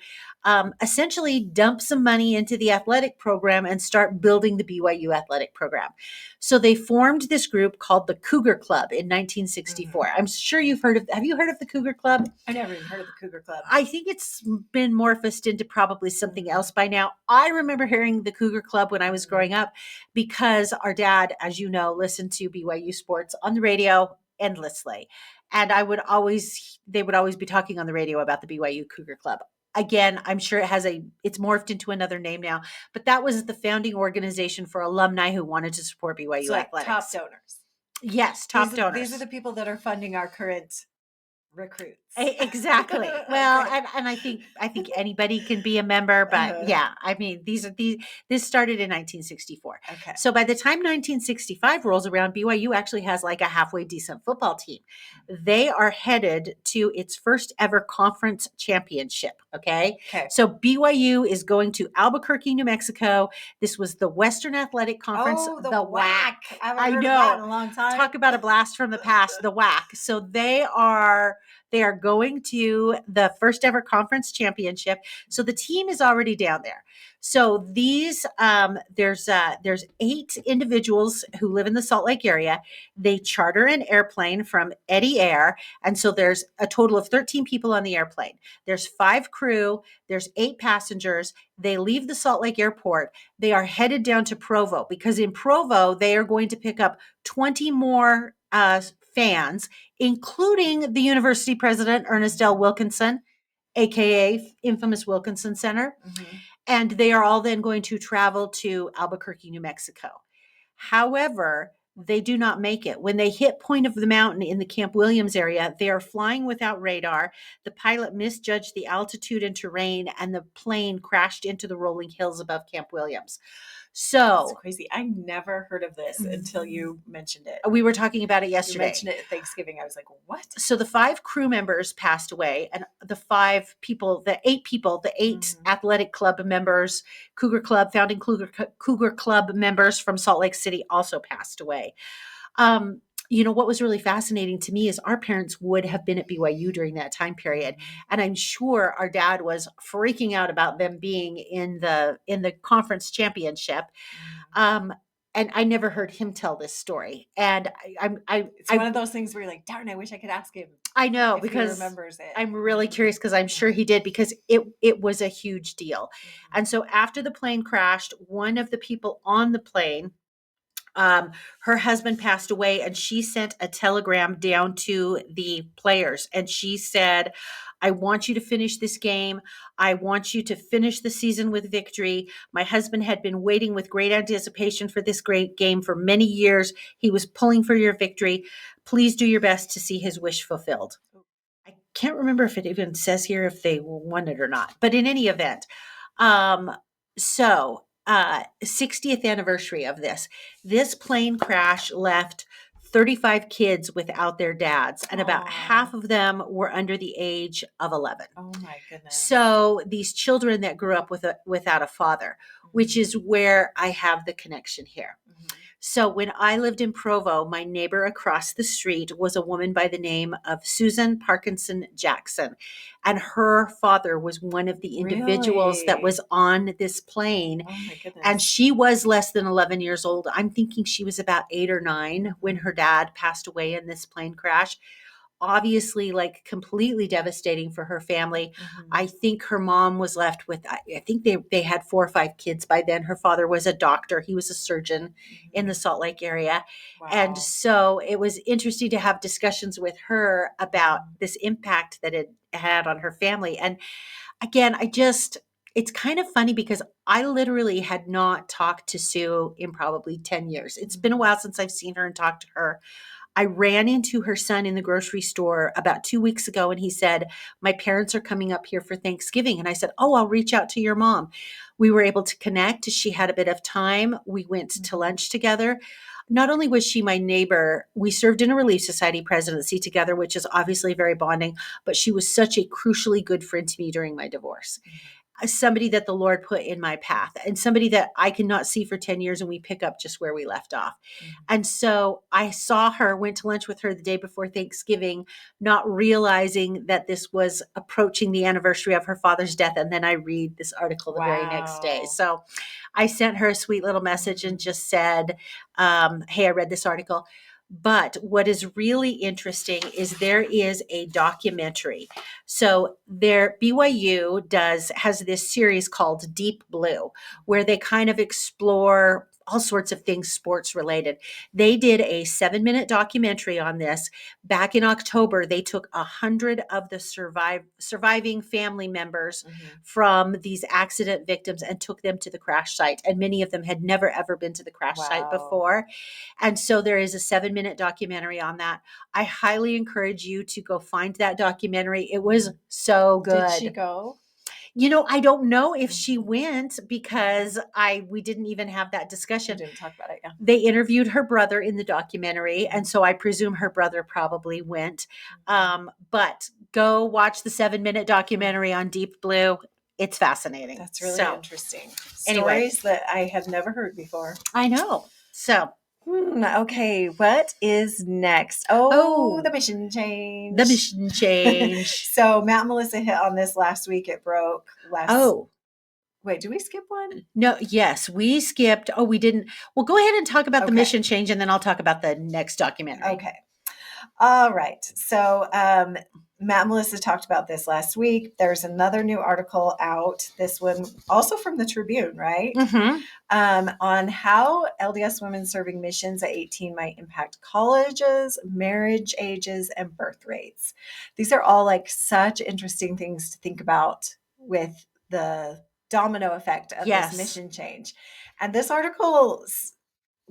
A: essentially dump some money into the athletic program and start building the BYU athletic program. So they formed this group called the Cougar Club in 1964. I'm sure have you heard of the Cougar Club?
B: I never even heard of the Cougar Club.
A: I think it's been morphed into probably something else by now. I remember hearing the Cougar Club when I was growing up because our dad, as you know, listened to BYU sports on the radio endlessly. And they would always be talking on the radio about the BYU Cougar Club. Again, I'm sure it's morphed into another name now, but that was the founding organization for alumni who wanted to support BYU athletics.
B: Top donors.
A: Yes, top donors.
B: These are the people that are funding our current recruits.
A: Exactly. Well, and I think anybody can be a member, but yeah, I mean, this started in 1964.
B: Okay.
A: So by the time 1965 rolls around, BYU actually has like a halfway decent football team. They are headed to its first ever conference championship. Okay. So BYU is going to Albuquerque, New Mexico. This was the Western Athletic Conference.
B: Oh, the WAC.
A: I know. That in a long time. Talk about a blast from the past, the WAC. So they are going to the first ever conference championship. So the team is already down there. So these, there's 8 individuals who live in the Salt Lake area. They charter an airplane from Eddy Air. And so there's a total of 13 people on the airplane. There's 5 crew. There's 8 passengers. They leave the Salt Lake airport. They are headed down to Provo because in Provo, they are going to pick up 20 more fans, including the university president, Ernest L. Wilkinson, aka infamous Wilkinson Center. And they are all then going to travel to Albuquerque, New Mexico. However, they do not make it. When they hit point of the mountain in the Camp Williams area, they are flying without radar. The pilot misjudged the altitude and terrain, and the plane crashed into the rolling hills above Camp Williams.
B: That's
A: So
B: crazy. I never heard of this until you mentioned it.
A: we were talking about it
B: You
A: yesterday.
B: mentioned it at Thanksgiving. I was like, what?
A: So the 5 crew members passed away, and the 8 people, the 8 athletic club members, founding Cougar Club members from Salt Lake City also passed away. What was really fascinating to me is our parents would have been at BYU during that time period. And I'm sure our dad was freaking out about them being in the conference championship. And I never heard him tell this story. And
B: it's one of those things where you're like, darn, I wish I could ask him.
A: I know,
B: if
A: because
B: he remembers it.
A: I'm really curious, because I'm sure he did, because it was a huge deal. And so after the plane crashed, one of the people on the plane, her husband passed away, and she sent a telegram down to the players, and she said, I want you to finish this game. I want you to finish the season with victory. My husband had been waiting with great anticipation for this great game for many years. He was pulling for your victory. Please do your best to see his wish fulfilled. I can't remember if it even says here if they won it or not, but in any event, 60th anniversary of this plane crash left 35 kids without their dads, and about half of them were under the age of 11.
B: Oh my goodness.
A: So these children that grew up without a father, which is where I have the connection here. So when I lived in Provo, my neighbor across the street was a woman by the name of Susan Parkinson Jackson. And her father was one of the individuals that was on this plane.
B: Oh my goodness.
A: And she was less than 11 years old. I'm thinking she was about 8 or 9 when her dad passed away in this plane crash. Obviously, like, completely devastating for her family. I think her mom was left with, I think they had 4 or 5 kids by then. Her father was a doctor. He was a surgeon in the Salt Lake area.
B: Wow.
A: And so it was interesting to have discussions with her about this impact that it had on her family. And again, it's kind of funny because I literally had not talked to Sue in probably 10 years. It's been a while since I've seen her and talked to her. I ran into her son in the grocery store about 2 weeks ago, and he said, my parents are coming up here for Thanksgiving. And I said, oh, I'll reach out to your mom. We were able to connect. She had a bit of time. We went to lunch together. Not only was she my neighbor, we served in a Relief Society presidency together, which is obviously very bonding, but she was such a crucially good friend to me during my divorce. Somebody that the Lord put in my path, and somebody that I cannot see for 10 years, and we pick up just where we left off. And so I saw her, went to lunch with her the day before Thanksgiving, not realizing that this was approaching the anniversary of her father's death. And then I read this article the very next day. So I sent her a sweet little message and just said, hey, I read this article. But what is really interesting is there is a documentary. So BYU has this series called Deep Blue, where they kind of explore all sorts of things sports related. They did a 7-minute documentary on this. Back in October, they took 100 of the surviving family members from these accident victims and took them to the crash site. And many of them had never, ever been to the crash site before. And so there is a 7-minute documentary on that. I highly encourage you to go find that documentary. It was so good.
B: Did she go?
A: I don't know if she went, because we didn't even have that discussion.
B: We didn't talk about it, yeah.
A: They interviewed her brother in the documentary, and so I presume her brother probably went. But go watch the 7-minute documentary on Deep Blue. It's fascinating.
B: That's really interesting.
A: Anyway.
B: Stories that I have never heard before.
A: I know. So.
B: Okay, what is next? Oh, the mission change.
A: The mission change.
B: So Matt and Melissa hit on this last week. It broke last. Wait, did we skip one?
A: No, yes, we skipped. Oh, we didn't. Well, go ahead and talk about the mission change, and then I'll talk about the next documentary.
B: Okay. All right. So Matt and Melissa talked about this last week. There's another new article out, this one also from the Tribune, right? On how LDS women serving missions at 18 might impact colleges, marriage ages, and birth rates. These are all like such interesting things to think about with the domino effect of this mission change. And this article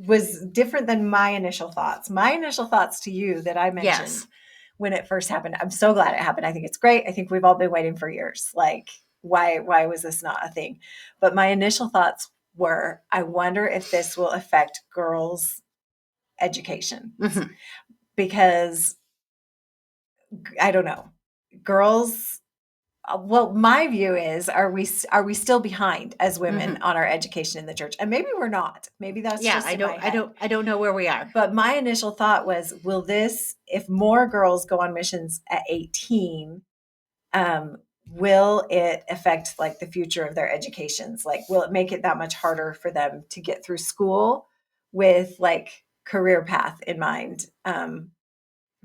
B: was different than my initial thoughts. My initial thoughts to you that I mentioned when it first happened. I'm so glad it happened. I think it's great. I think we've all been waiting for years. Like, why was this not a thing? But my initial thoughts were, I wonder if this will affect girls' education.
A: Mhm.
B: Because I don't know. Girls, well, my view is, are we still behind as women on our education in the church? And maybe we're not. Maybe that's
A: Yeah,
B: just in my head.
A: I don't know where we are.
B: But my initial thought was, will this, if more girls go on missions at 18, will it affect like the future of their educations? Like, will it make it that much harder for them to get through school with like career path in mind,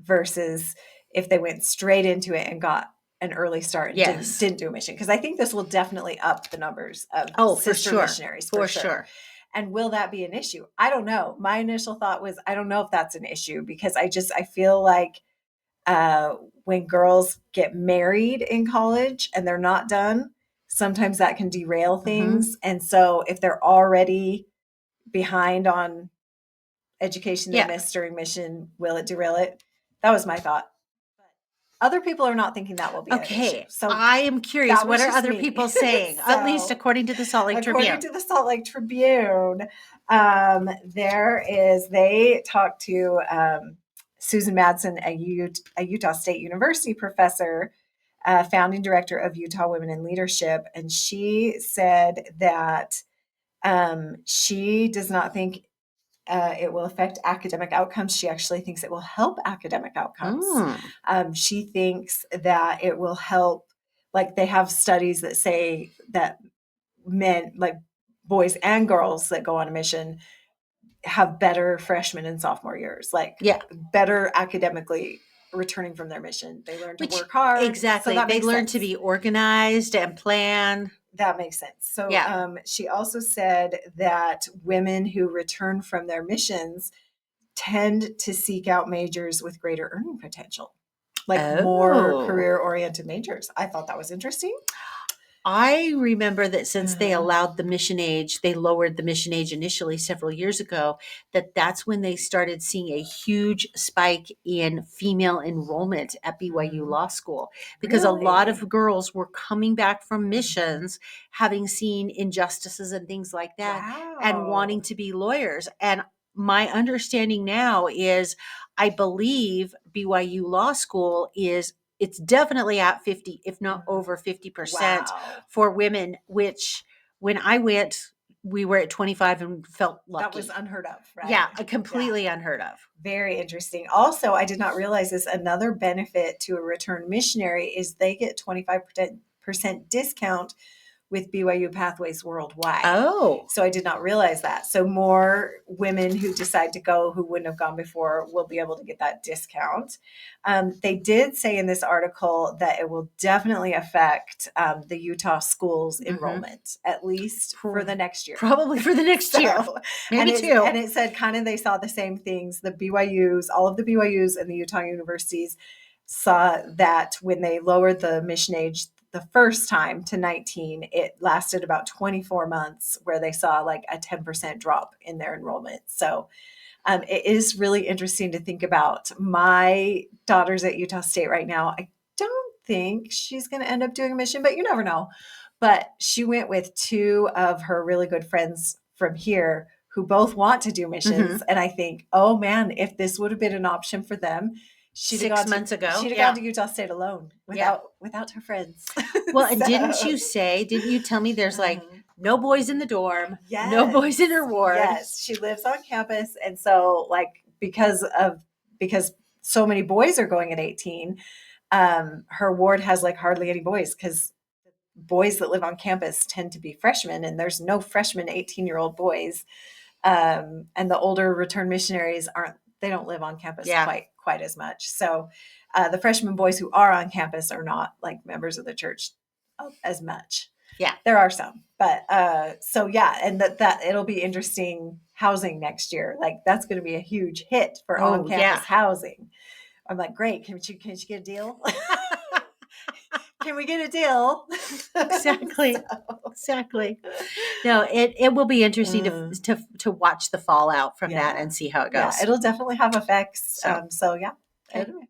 B: versus if they went straight into it and got an early start and didn't do a mission? Because I think this will definitely up the numbers of sister missionaries for sure. And will that be an issue? I don't know. My initial thought was, I don't know if that's an issue, because I feel like when girls get married in college and they're not done, sometimes that can derail things. And so if they're already behind on education they missed during mission, will it derail it? That was my thought. Other people are not thinking that will be an issue. So
A: I am curious, what are other people saying? At least according to the Salt Lake Tribune.
B: According to the Salt Lake Tribune, they talked to Susan Madsen, a Utah State University professor, founding director of Utah Women in Leadership. And she said that she does not think it will affect academic outcomes. She actually thinks it will help academic outcomes. She thinks that it will help, like they have studies that say that men, like boys and girls that go on a mission, have better freshman and sophomore years, like better academically returning from their mission. They learn to work hard.
A: Exactly. So they learn to be organized and plan.
B: That makes sense. So she also said that women who return from their missions tend to seek out majors with greater earning potential, like more career-oriented majors. I thought that was interesting.
A: I remember that since they allowed the mission age, they lowered the mission age initially several years ago, that's when they started seeing a huge spike in female enrollment at BYU Law School, because a lot of girls were coming back from missions, having seen injustices and things like that, and wanting to be lawyers. And my understanding now is, I believe BYU Law School it's definitely at 50, if not over 50% for women, which when I went, we were at 25 and felt lucky.
B: That was unheard of, right?
A: Yeah, completely unheard of.
B: Very interesting. Also, I did not realize this. Another benefit to a return missionary is they get 25% discount with BYU Pathways Worldwide. So I did not realize that. So more women who decide to go who wouldn't have gone before will be able to get that discount. They did say in this article that it will definitely affect the Utah schools enrollment, at least for the next year.
A: Probably for the next year. Maybe two.
B: And it said kind of they saw the same things. The BYUs, all of the BYUs and the Utah universities saw that when they lowered the mission age the first time to 19, it lasted about 24 months where they saw like a 10% drop in their enrollment. So it is really interesting to think about. My daughter's at Utah State right now. I don't think she's going to end up doing a mission, but you never know. But she went with two of her really good friends from here who both want to do missions. And I think, oh man, if this would have been an option for them, she'd have gone to Utah State alone without her friends.
A: Well, and didn't you tell me there's like no boys in the dorm, no boys in her ward?
B: Yes, she lives on campus. And so like, because so many boys are going at 18, her ward has like hardly any boys, because boys that live on campus tend to be freshmen, and there's no freshman 18-year-old boys. And the older return missionaries don't live on campus quite as much. So the freshman boys who are on campus are not like members of the church as much.
A: Yeah,
B: there are some, but and that it'll be interesting housing next year. Like that's going to be a huge hit for on-campus housing. I'm like, great. Can she get a deal? Can we get a deal?
A: Exactly. No, it will be interesting
B: Mm.
A: to watch the fallout from that
B: Yeah.
A: and see how it
B: Yeah,
A: goes.
B: it'll definitely have effects.
A: So,
B: Yeah.
A: okay.
B: Anyway.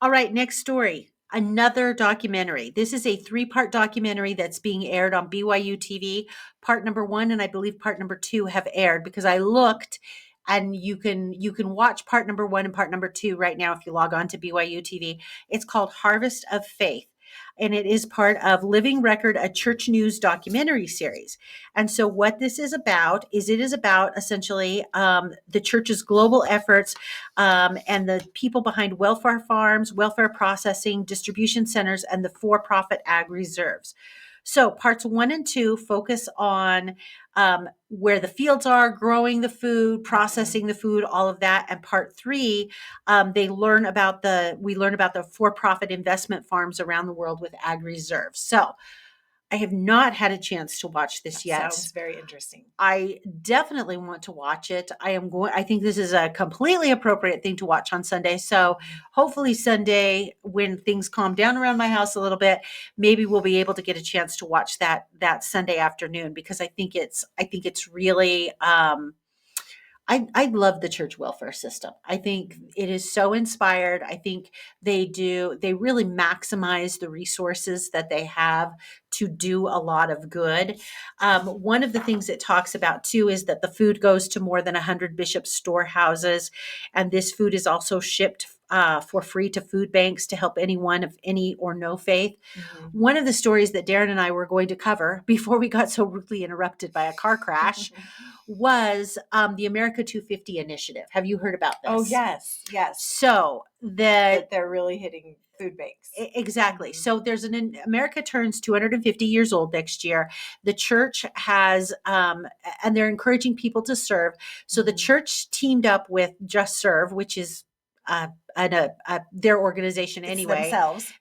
A: All right, next story. Another documentary. This is a 3-part documentary that's being aired on BYU TV. Part number 1 and I believe part number 2 have aired because I looked, and you can watch part number 1 and part number 2 right now if you log on to BYU TV. It's called Harvest of Faith, and it is part of Living Record, a Church News documentary series. And so what this is about is it is about essentially the church's global efforts and the people behind welfare farms, welfare processing, distribution centers, and the for-profit ag reserves. So parts 1 and 2 focus on where the fields are, growing the food, processing the food, all of that. And part 3, we learn about the for-profit investment farms around the world with ag reserves. So I have not had a chance to watch this yet.
B: Sounds very interesting.
A: I definitely want to watch it. I think this is a completely appropriate thing to watch on Sunday. So hopefully Sunday, when things calm down around my house a little bit, maybe we'll be able to get a chance to watch that Sunday afternoon, because I think it's really, I love the church welfare system. I think it is so inspired. I think they really maximize the resources that they have to do a lot of good. One of the things it talks about too is that the food goes to more than 100 bishop storehouses, and this food is also shipped for free to food banks to help anyone of any or no faith. One of the stories that Darren and I were going to cover before we got so rudely interrupted by a car crash was the America 250 initiative. Have you heard about this?
B: Oh, yes.
A: So
B: That they're really hitting food banks.
A: Exactly. So there's America turns 250 years old next year. The church has, and they're encouraging people to serve. So the church teamed up with Just Serve, which is their organization anyway,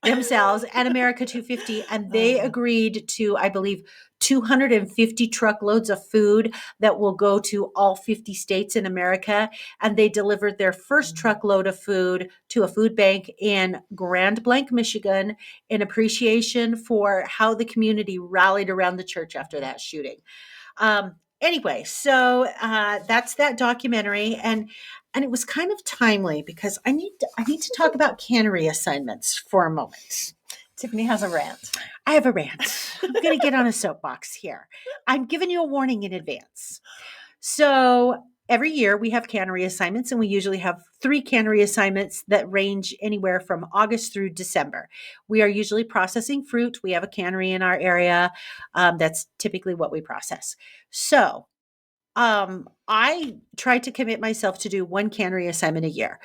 A: themselves and America 250, and they agreed to, I believe, 250 truckloads of food that will go to all 50 states in America. And they delivered their first truckload of food to a food bank in Grand Blanc, Michigan, in appreciation for how the community rallied around the church after that shooting. Anyway, so that's that documentary, and it was kind of timely because I need to talk about cannery assignments for a moment.
B: Tiffany has a rant.
A: I have a rant. I'm going to get on a soapbox here. I'm giving you a warning in advance. So every year we have cannery assignments, and we usually have 3 cannery assignments that range anywhere from August through December. We are usually processing fruit. We have a cannery in our area. That's typically what we process. So I tried to commit myself to do 1 cannery assignment a year.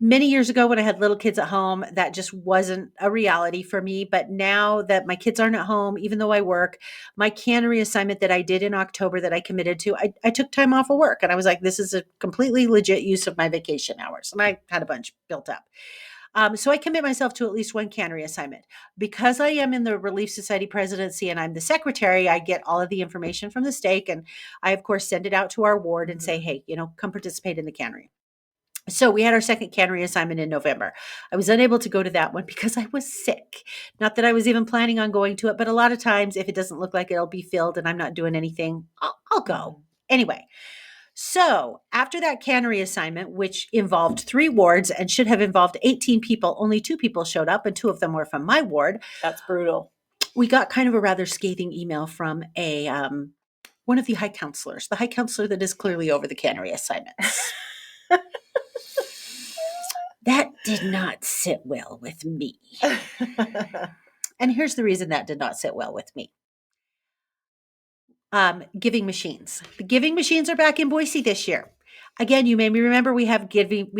A: Many years ago, when I had little kids at home, that just wasn't a reality for me. But now that my kids aren't at home, even though I work, my cannery assignment that I did in October that I committed to, I took time off of work, and I was like, this is a completely legit use of my vacation hours. And I had a bunch built up. So I commit myself to at least 1 cannery assignment. Because I am in the Relief Society presidency and I'm the secretary, I get all of the information from the stake, and I, of course, send it out to our ward and say, hey, come participate in the cannery. So we had our second cannery assignment in November. I was unable to go to that one because I was sick. Not that I was even planning on going to it, but a lot of times if it doesn't look like it'll be filled and I'm not doing anything, I'll go. Anyway, so after that cannery assignment, which involved 3 wards and should have involved 18 people, only 2 people showed up, and 2 of them were from my ward.
B: That's brutal.
A: We got kind of a rather scathing email from one of the high counselors, the high counselor that is clearly over the cannery assignments. That did not sit well with me. And here's the reason that did not sit well with me. Giving machines. The giving machines are back in Boise this year. Again, you made me remember we had giving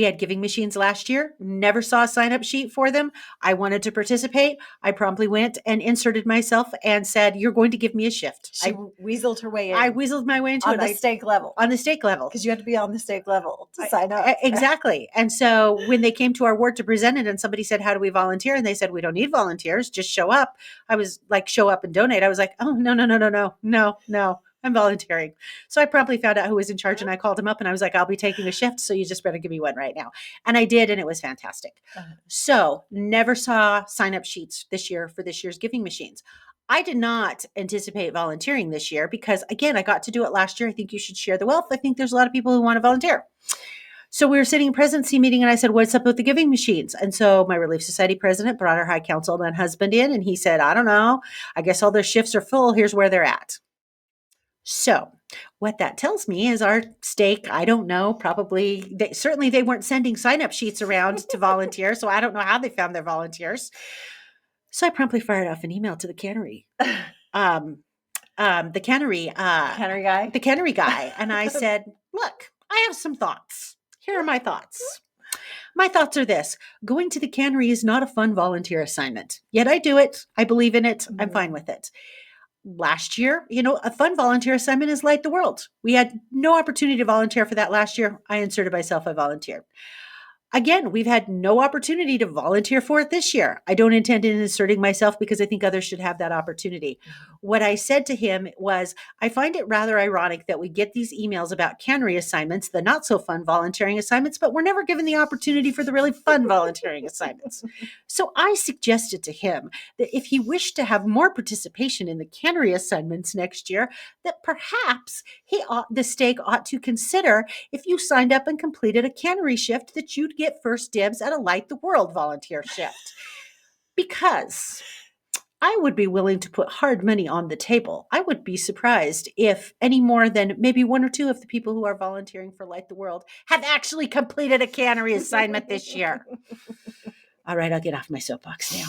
A: machines last year. Never saw a sign-up sheet for them. I wanted to participate. I promptly went and inserted myself and said, "You're going to give me a shift."
B: She weaseled her way in.
A: I weaseled my way into
B: on
A: it.
B: the stake level.
A: On the stake level.
B: Because you had to be on the stake level to sign up.
A: Exactly. And so when they came to our ward to present it and somebody said, "How do we volunteer?" And they said, "We don't need volunteers. Just show up." I was like, "Show up and donate." I was like, "Oh, no. I'm volunteering." So I promptly found out who was in charge, and I called him up and I was like, "I'll be taking a shift, so you just better give me one right now." And I did, and it was fantastic. So never saw sign-up sheets this year for this year's giving machines. I did not anticipate volunteering this year because, again, I got to do it last year. I think you should share the wealth. I think there's a lot of people who want to volunteer. So we were sitting in presidency meeting and I said, what's up with the giving machines? And so my Relief Society president brought our high councilman husband in and he said, I don't know. I guess all their shifts are full. Here's where they're at. So what that tells me is our stake, I don't know, probably, certainly they weren't sending sign-up sheets around to volunteer. So I don't know how they found their volunteers. So I promptly fired off an email to the cannery. The cannery
B: guy.
A: The cannery guy. And I said, look, I have some thoughts. Here are my thoughts. My thoughts are this. Going to the cannery is not a fun volunteer assignment. Yet I do it. I believe in it. I'm fine with it. Last year, a fun volunteer assignment is Light the World. We had no opportunity to volunteer for that last year. I inserted myself. I volunteered. Again, we've had no opportunity to volunteer for it this year. I don't intend in inserting myself because I think others should have that opportunity. What I said to him was, I find it rather ironic that we get these emails about cannery assignments, the not so fun volunteering assignments, but we're never given the opportunity for the really fun volunteering assignments. So I suggested to him that if he wished to have more participation in the cannery assignments next year, that perhaps the stake ought to consider if you signed up and completed a cannery shift that you'd get first dibs at a Light the World volunteer shift. Because I would be willing to put hard money on the table. I would be surprised if any more than maybe one or two of the people who are volunteering for Light the World have actually completed a cannery assignment this year. All right, I'll get off my soapbox now.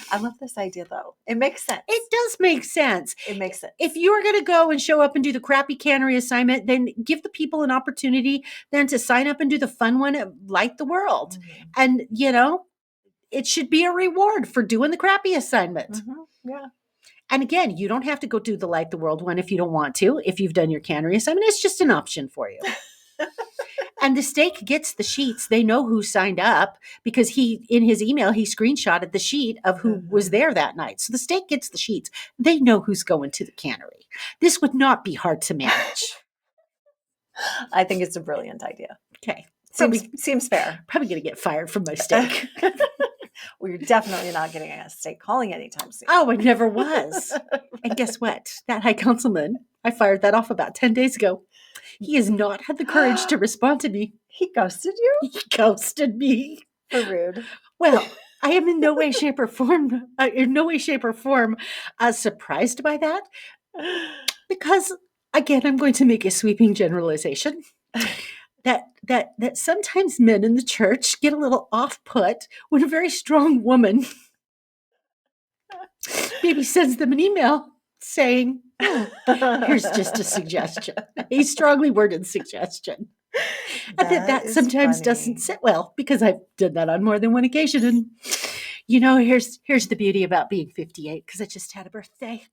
B: I love this idea, though. It makes sense.
A: It does make sense.
B: It makes sense.
A: If you are going to go and show up and do the crappy cannery assignment, then give the people an opportunity then to sign up and do the fun one at Light the World. And, it should be a reward for doing the crappy assignment.
B: Yeah.
A: And again, you don't have to go do the Light the World one if you don't want to. If you've done your cannery assignment, it's just an option for you. And the stake gets the sheets. They know who signed up because in his email, he screenshotted the sheet of who was there that night. So the stake gets the sheets. They know who's going to the cannery. This would not be hard to manage.
B: I think it's a brilliant idea.
A: Okay.
B: Seems fair.
A: Probably going to get fired from my stake.
B: Well, you're definitely not getting a stake calling anytime soon.
A: Oh, I never was. And guess what? That high councilman, I fired that off about 10 days ago. He has not had the courage to respond to me.
B: He ghosted you?
A: He ghosted me.
B: For rude.
A: Well, I am in no way, shape, or form surprised by that. Because, again, I'm going to make a sweeping generalization. That sometimes men in the church get a little off-put when a very strong woman maybe sends them an email saying, here's just a suggestion, a strongly worded suggestion. And that sometimes doesn't sit well because I've done that on more than one occasion. And, here's the beauty about being 58 because I just had a birthday.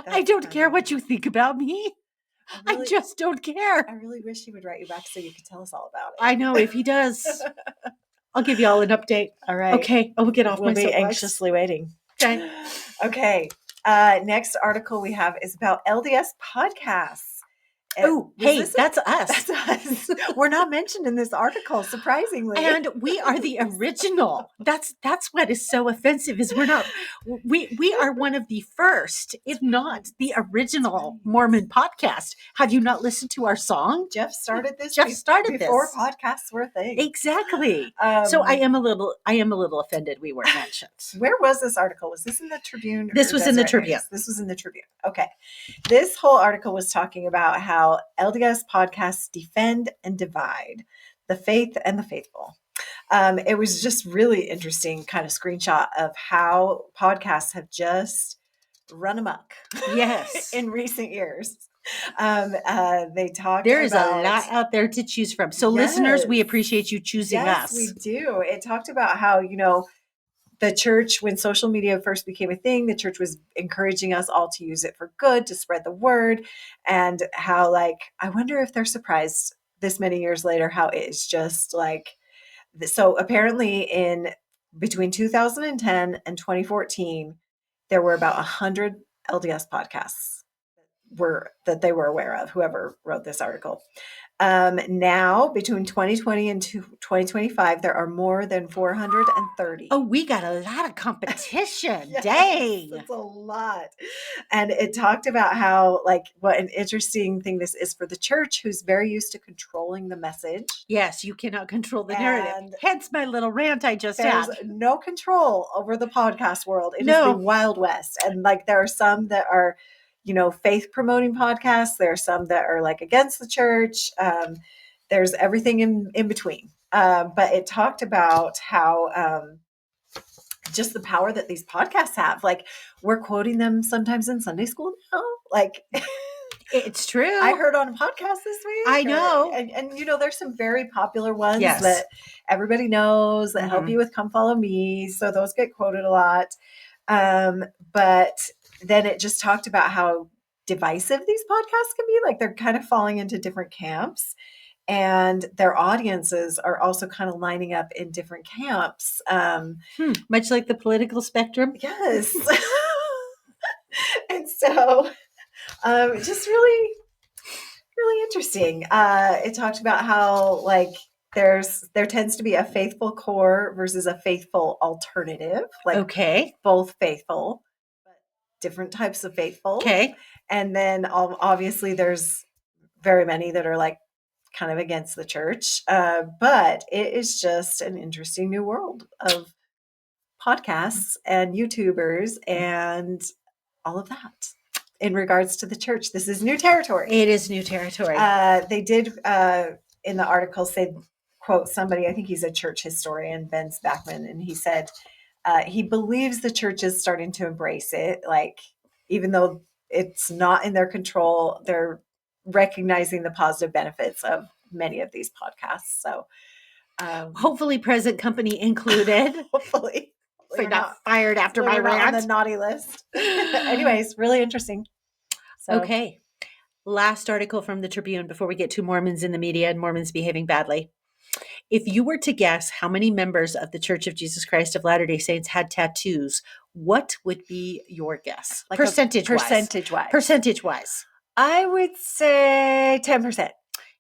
A: I don't care what you think about me. I just don't care.
B: I really wish he would write you back so you could tell us all about it.
A: I know. If he does, I'll give you all an update.
B: All right.
A: Okay. I'll get off my soapbox.
B: We'll be anxiously waiting. Okay. Next article we have is about LDS podcasts.
A: That's us.
B: That's us. We're not mentioned in this article, surprisingly.
A: And we are the original. That's what is so offensive is we are one of the first, if not the original Mormon podcast. Have you not listened to our song?
B: Jeff started this
A: before
B: podcasts were a thing.
A: Exactly. So I am a little offended we weren't mentioned.
B: Where was this article? Was this in the Tribune?
A: This was in the Tribune.
B: This was in the Tribune. Okay. This whole article was talking about how LDS podcasts defend and divide the faith and the faithful. It was just really interesting kind of screenshot of how podcasts have just run amok.
A: Yes.
B: In recent years. They talked
A: There is a lot out there to choose from. So listeners, we appreciate you choosing us.
B: Yes, we do. It talked about how, the church, when social media first became a thing, the church was encouraging us all to use it for good, to spread the word, and how, I wonder if they're surprised this many years later, how it is just so apparently between 2010 and 2014, there were about 100 LDS podcasts that they were aware of, whoever wrote this article. Now, between 2020 and 2025, there are more than 430.
A: Oh, we got a lot of competition.
B: Yes,
A: Dang.
B: it's a lot. And it talked about how, like, what an interesting thing this is for the church, who's very used to controlling the message.
A: Yes, you cannot control the narrative.
B: And
A: hence my little rant I just
B: there's
A: had.
B: no control over the podcast world. It is
A: No.
B: the Wild West. And like, there are some that are, faith promoting podcasts. There are some that are like against the church. There's everything in between. But it talked about how just the power that these podcasts have. Like, we're quoting them sometimes in Sunday school now. Like,
A: it's true.
B: I heard on a podcast this week.
A: I know.
B: And there's some very popular ones
A: Yes.
B: that everybody knows that help you with Come Follow Me. So those get quoted a lot. But then it just talked about how divisive these podcasts can be. Like, they're kind of falling into different camps. And their audiences are also kind of lining up in different camps.
A: Much like the political spectrum.
B: Yes. And so just really, really interesting. It talked about how, like, there tends to be a faithful core versus a faithful alternative. Like,
A: okay.
B: Both faithful, but different types of faithful.
A: Okay.
B: And then obviously there's very many that are like kind of against the church. But it is just an interesting new world of podcasts and YouTubers and all of that in regards to the church. This is new territory.
A: It is new territory.
B: They did in the article say, quote somebody, I think he's a church historian, Ben Spackman, and he said he believes the church is starting to embrace it. Like, even though it's not in their control, they're recognizing the positive benefits of many of these podcasts. So
A: hopefully present company included.
B: hopefully
A: we're not fired after my rant
B: on the naughty list. Anyways, really interesting. So.
A: Okay. Last article from the Tribune before we get to Mormons in the media and Mormons behaving badly. If you were to guess how many members of the Church of Jesus Christ of Latter-day Saints had tattoos, what would be your guess?
B: Like
A: Percentage-wise. Percentage-wise.
B: I would say 10%.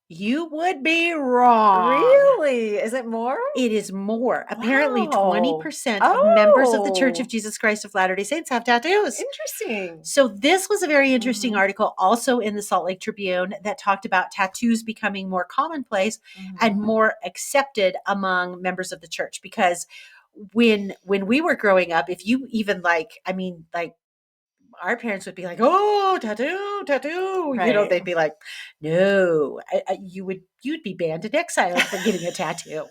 A: You would be wrong.
B: Really? Is it more?
A: It is more.
B: Wow.
A: Apparently 20% of members of the Church of Jesus Christ of Latter-day Saints have tattoos.
B: Interesting.
A: So this was a very interesting article also in the Salt Lake Tribune that talked about tattoos becoming more commonplace and more accepted among members of the church. Because when we were growing up, if you even our parents would be like, oh, tattoo.
B: Right.
A: They'd be like, no, you'd be banned in exile for getting a tattoo.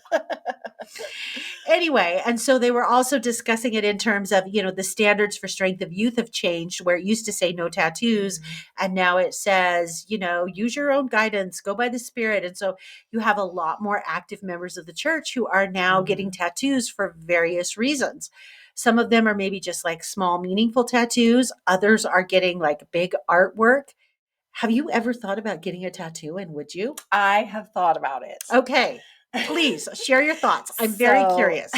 A: Anyway, and so they were also discussing it in terms of, the standards for strength of youth have changed, where it used to say no tattoos. And now it says, use your own guidance, go by the Spirit. And so you have a lot more active members of the church who are now getting tattoos for various reasons. Some of them are maybe just like small, meaningful tattoos. Others are getting like big artwork. Have you ever thought about getting a tattoo, and would you?
B: I have thought about it.
A: Okay. Please share your thoughts. I'm very curious.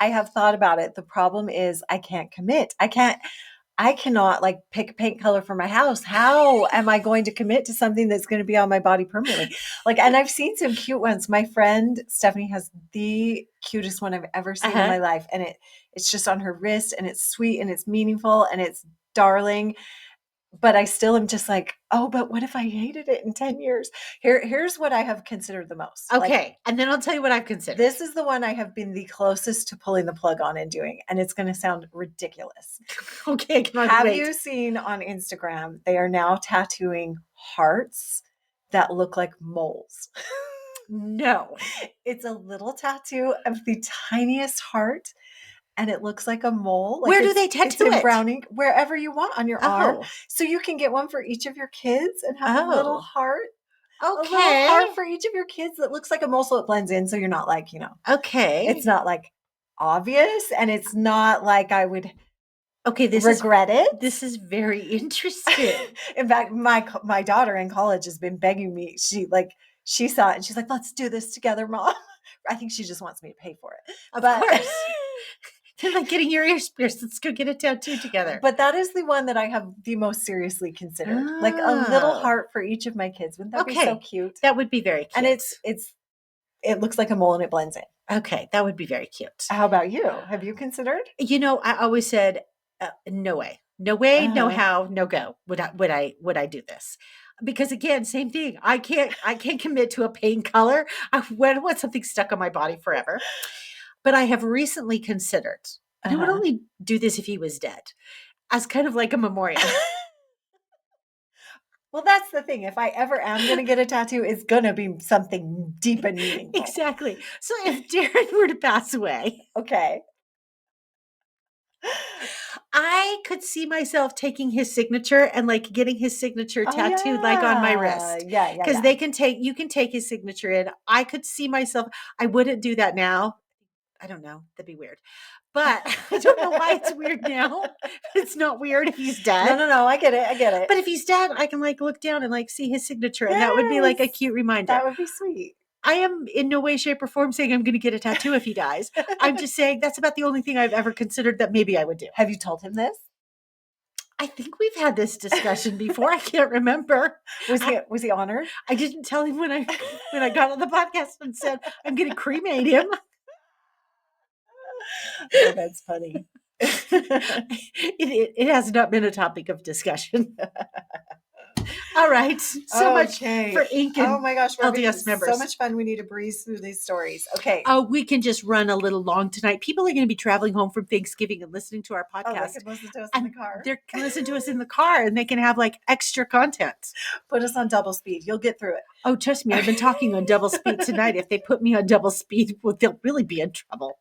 B: I have thought about it. The problem is I can't commit. I cannot like pick a paint color for my house. How am I going to commit to something that's going to be on my body permanently? And I've seen some cute ones. My friend Stephanie has the cutest one I've ever seen in my life. And it's just on her wrist, and it's sweet and it's meaningful and it's darling. But I still am just like, oh, but what if I hated it in 10 years? Here's what I have considered the most.
A: Okay. And then I'll tell you what I've considered.
B: This is the one I have been the closest to pulling the plug on and doing. And it's going to sound ridiculous.
A: Okay.
B: Have you seen on Instagram, they are now tattooing hearts that look like moles?
A: No.
B: It's a little tattoo of the tiniest heart. And it looks like a mole.
A: Where do they tattoo
B: it?
A: It's in
B: brown ink, wherever you want on your arm. So you can get one for each of your kids and have a little heart.
A: Okay.
B: A little heart for each of your kids that looks like a mole, so it blends in. So you're not like,
A: Okay.
B: It's not like obvious, and it's not like I would
A: regret it. This is very interesting.
B: In fact, my daughter in college has been begging me. She saw it and she's like, let's do this together, Mom. I think she just wants me to pay for it.
A: Of course. They're like getting your ears pierced. Let's go get a tattoo together.
B: But that is the one that I have the most seriously considered. Like a little heart for each of my kids. Wouldn't that be so cute?
A: That would be very cute.
B: And it looks like a mole and it blends in.
A: Okay, that would be very cute.
B: How about you? Have you considered?
A: I always said, no way, no how, no go. Would I do this? Because again, same thing. I can't commit to a paint color. I want something stuck on my body forever. But I have recently considered, and I would only do this if he was dead, as kind of like a memorial.
B: Well, that's the thing. If I ever am going to get a tattoo, it's going to be something deep and meaningful.
A: Exactly. So if Darren were to pass away,
B: okay,
A: I could see myself taking his signature and like getting his signature tattooed like on my wrist.
B: Yeah.
A: Because you can take his signature in. I could see myself. I wouldn't do that now. I don't know. That'd be weird. But I don't know why it's weird now. It's not weird if he's dead.
B: No. I get it.
A: But if he's dead, I can like look down and like see his signature. And that would be like a cute reminder.
B: That would be sweet.
A: I am in no way, shape, or form saying I'm going to get a tattoo if he dies. I'm just saying that's about the only thing I've ever considered that maybe I would do.
B: Have you told him this?
A: I think we've had this discussion before. I can't remember.
B: Was he honored?
A: I didn't tell him when I got on the podcast and said I'm going to cremate him.
B: Oh, that's funny.
A: It has not been a topic of discussion. All right. So much for ink and
B: oh my gosh,
A: LDS members.
B: So much fun. We need to breeze through these stories. Okay.
A: Oh, we can just run a little long tonight. People are going to be traveling home from Thanksgiving and listening to our podcast.
B: They can listen to us in the car.
A: They can listen to us in the car and they can have like extra content.
B: Put us on double speed. You'll get through it.
A: Oh, trust me. I've been talking on double speed tonight. If they put me on double speed, they'll really be in trouble.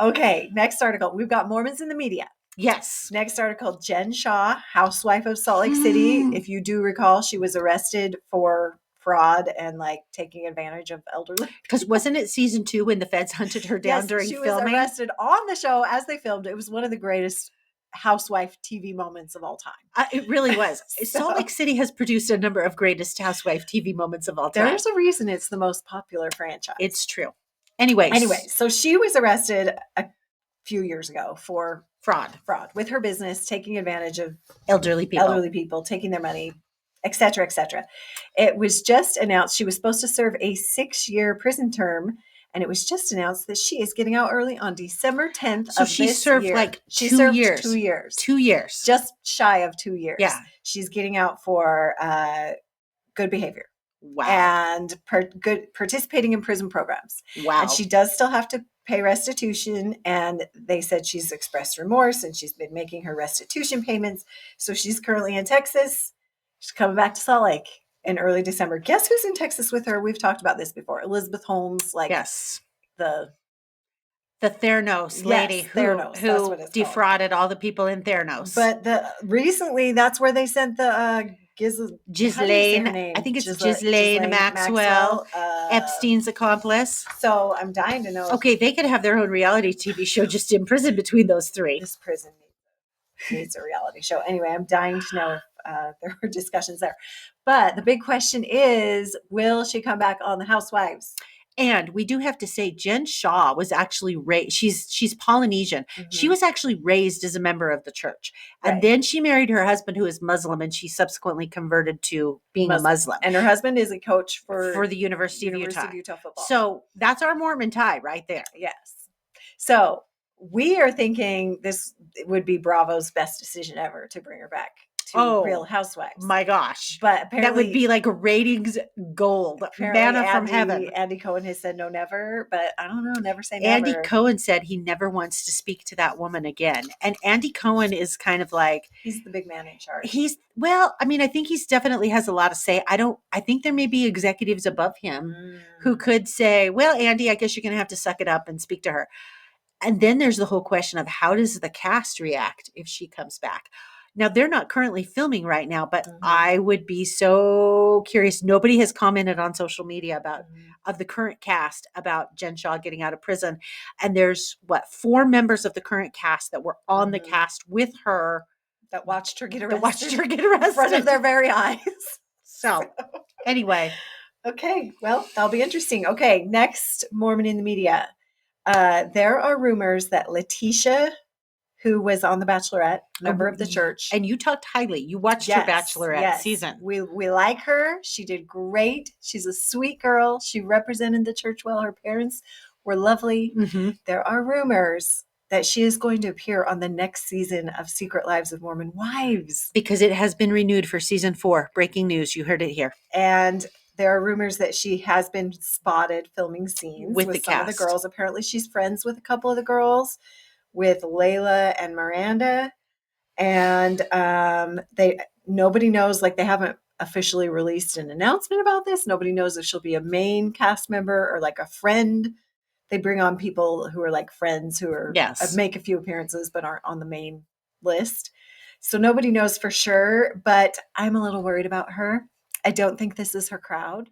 B: Okay. Next article. We've got Mormons in the media.
A: Yes.
B: Next article, Jen Shaw, housewife of Salt Lake City. If you do recall, she was arrested for fraud and like taking advantage of elderly.
A: Because wasn't it season 2 when the feds hunted her down during filming? She was
B: arrested on the show as they filmed. It was one of the greatest housewife TV moments of all time.
A: It really was. Salt Lake City has produced a number of greatest housewife TV moments of all time.
B: There's a reason it's the most popular franchise.
A: It's true. Anyway,
B: so she was arrested a few years ago for fraud with her business, taking advantage of elderly people, taking their money, etc., etc. It was just announced she was supposed to serve a 6-year prison term, and it was just announced that she is getting out early on December 10th of this year. So she served like 2 years. 2 years. 2 years. Just shy of 2 years.
A: Yeah.
B: She's getting out for good behavior.
A: Wow.
B: And participating in prison programs.
A: Wow.
B: And she does still have to pay restitution, and they said she's expressed remorse and she's been making her restitution payments. So she's currently in Texas. She's coming back to Salt Lake in early December. Guess who's in Texas with her? We've talked about this before. Elizabeth Holmes,
A: yes,
B: the
A: Theranos lady who defrauded all the people in Theranos.
B: But recently that's where they sent the
A: Ghislaine, I think it's Ghislaine Maxwell, Epstein's accomplice.
B: So I'm dying to know.
A: Okay, they could have their own reality TV show just in prison between those three.
B: This prison needs a reality show. Anyway, I'm dying to know if there were discussions there. But the big question is, will she come back on the Housewives?
A: And we do have to say, Jen Shaw was actually raised. She's Polynesian. Mm-hmm. She was actually raised as a member of the church, and then she married her husband, who is Muslim, and she subsequently converted to being a Muslim.
B: And her husband is a coach for
A: the University of Utah
B: football.
A: So that's our Mormon tie right there.
B: Yes. So we are thinking this would be Bravo's best decision ever to bring her back to Real Housewives.
A: My gosh.
B: But apparently
A: that would be like ratings gold. Manna from heaven.
B: Andy Cohen has said no, never, but I don't know, never say never.
A: Andy Cohen said he never wants to speak to that woman again. And Andy Cohen is kind of like,
B: he's the big man in charge.
A: I think he's definitely has a lot to say. I think there may be executives above him who could say, well, Andy, I guess you're going to have to suck it up and speak to her. And then there's the whole question of how does the cast react if she comes back? Now, they're not currently filming right now, but I would be so curious. Nobody has commented on social media about of the current cast about Jen Shaw getting out of prison. And there's 4 members of the current cast that were on the cast with her.
B: That watched her get arrested.
A: In
B: front of their very eyes.
A: So anyway.
B: Okay. Well, that'll be interesting. Okay. Next, Mormon in the media. There are rumors that Letitia, who was on The Bachelorette, member of the church.
A: And you talked highly. You watched her Bachelorette season.
B: We like her. She did great. She's a sweet girl. She represented the church well. Her parents were lovely.
A: Mm-hmm.
B: There are rumors that she is going to appear on the next season of Secret Lives of Mormon Wives.
A: Because it has been renewed for season 4. Breaking news. You heard it here.
B: And there are rumors that she has been spotted filming scenes with
A: the
B: some
A: cast.
B: of the girls. Apparently she's friends with a couple of the girls, with Layla and Miranda. And nobody knows, like they haven't officially released an announcement about this. Nobody knows if she'll be a main cast member or like a friend. They bring on people who are like friends who are make a few appearances but aren't on the main list. So nobody knows for sure, but I'm a little worried about her. I don't think this is her crowd.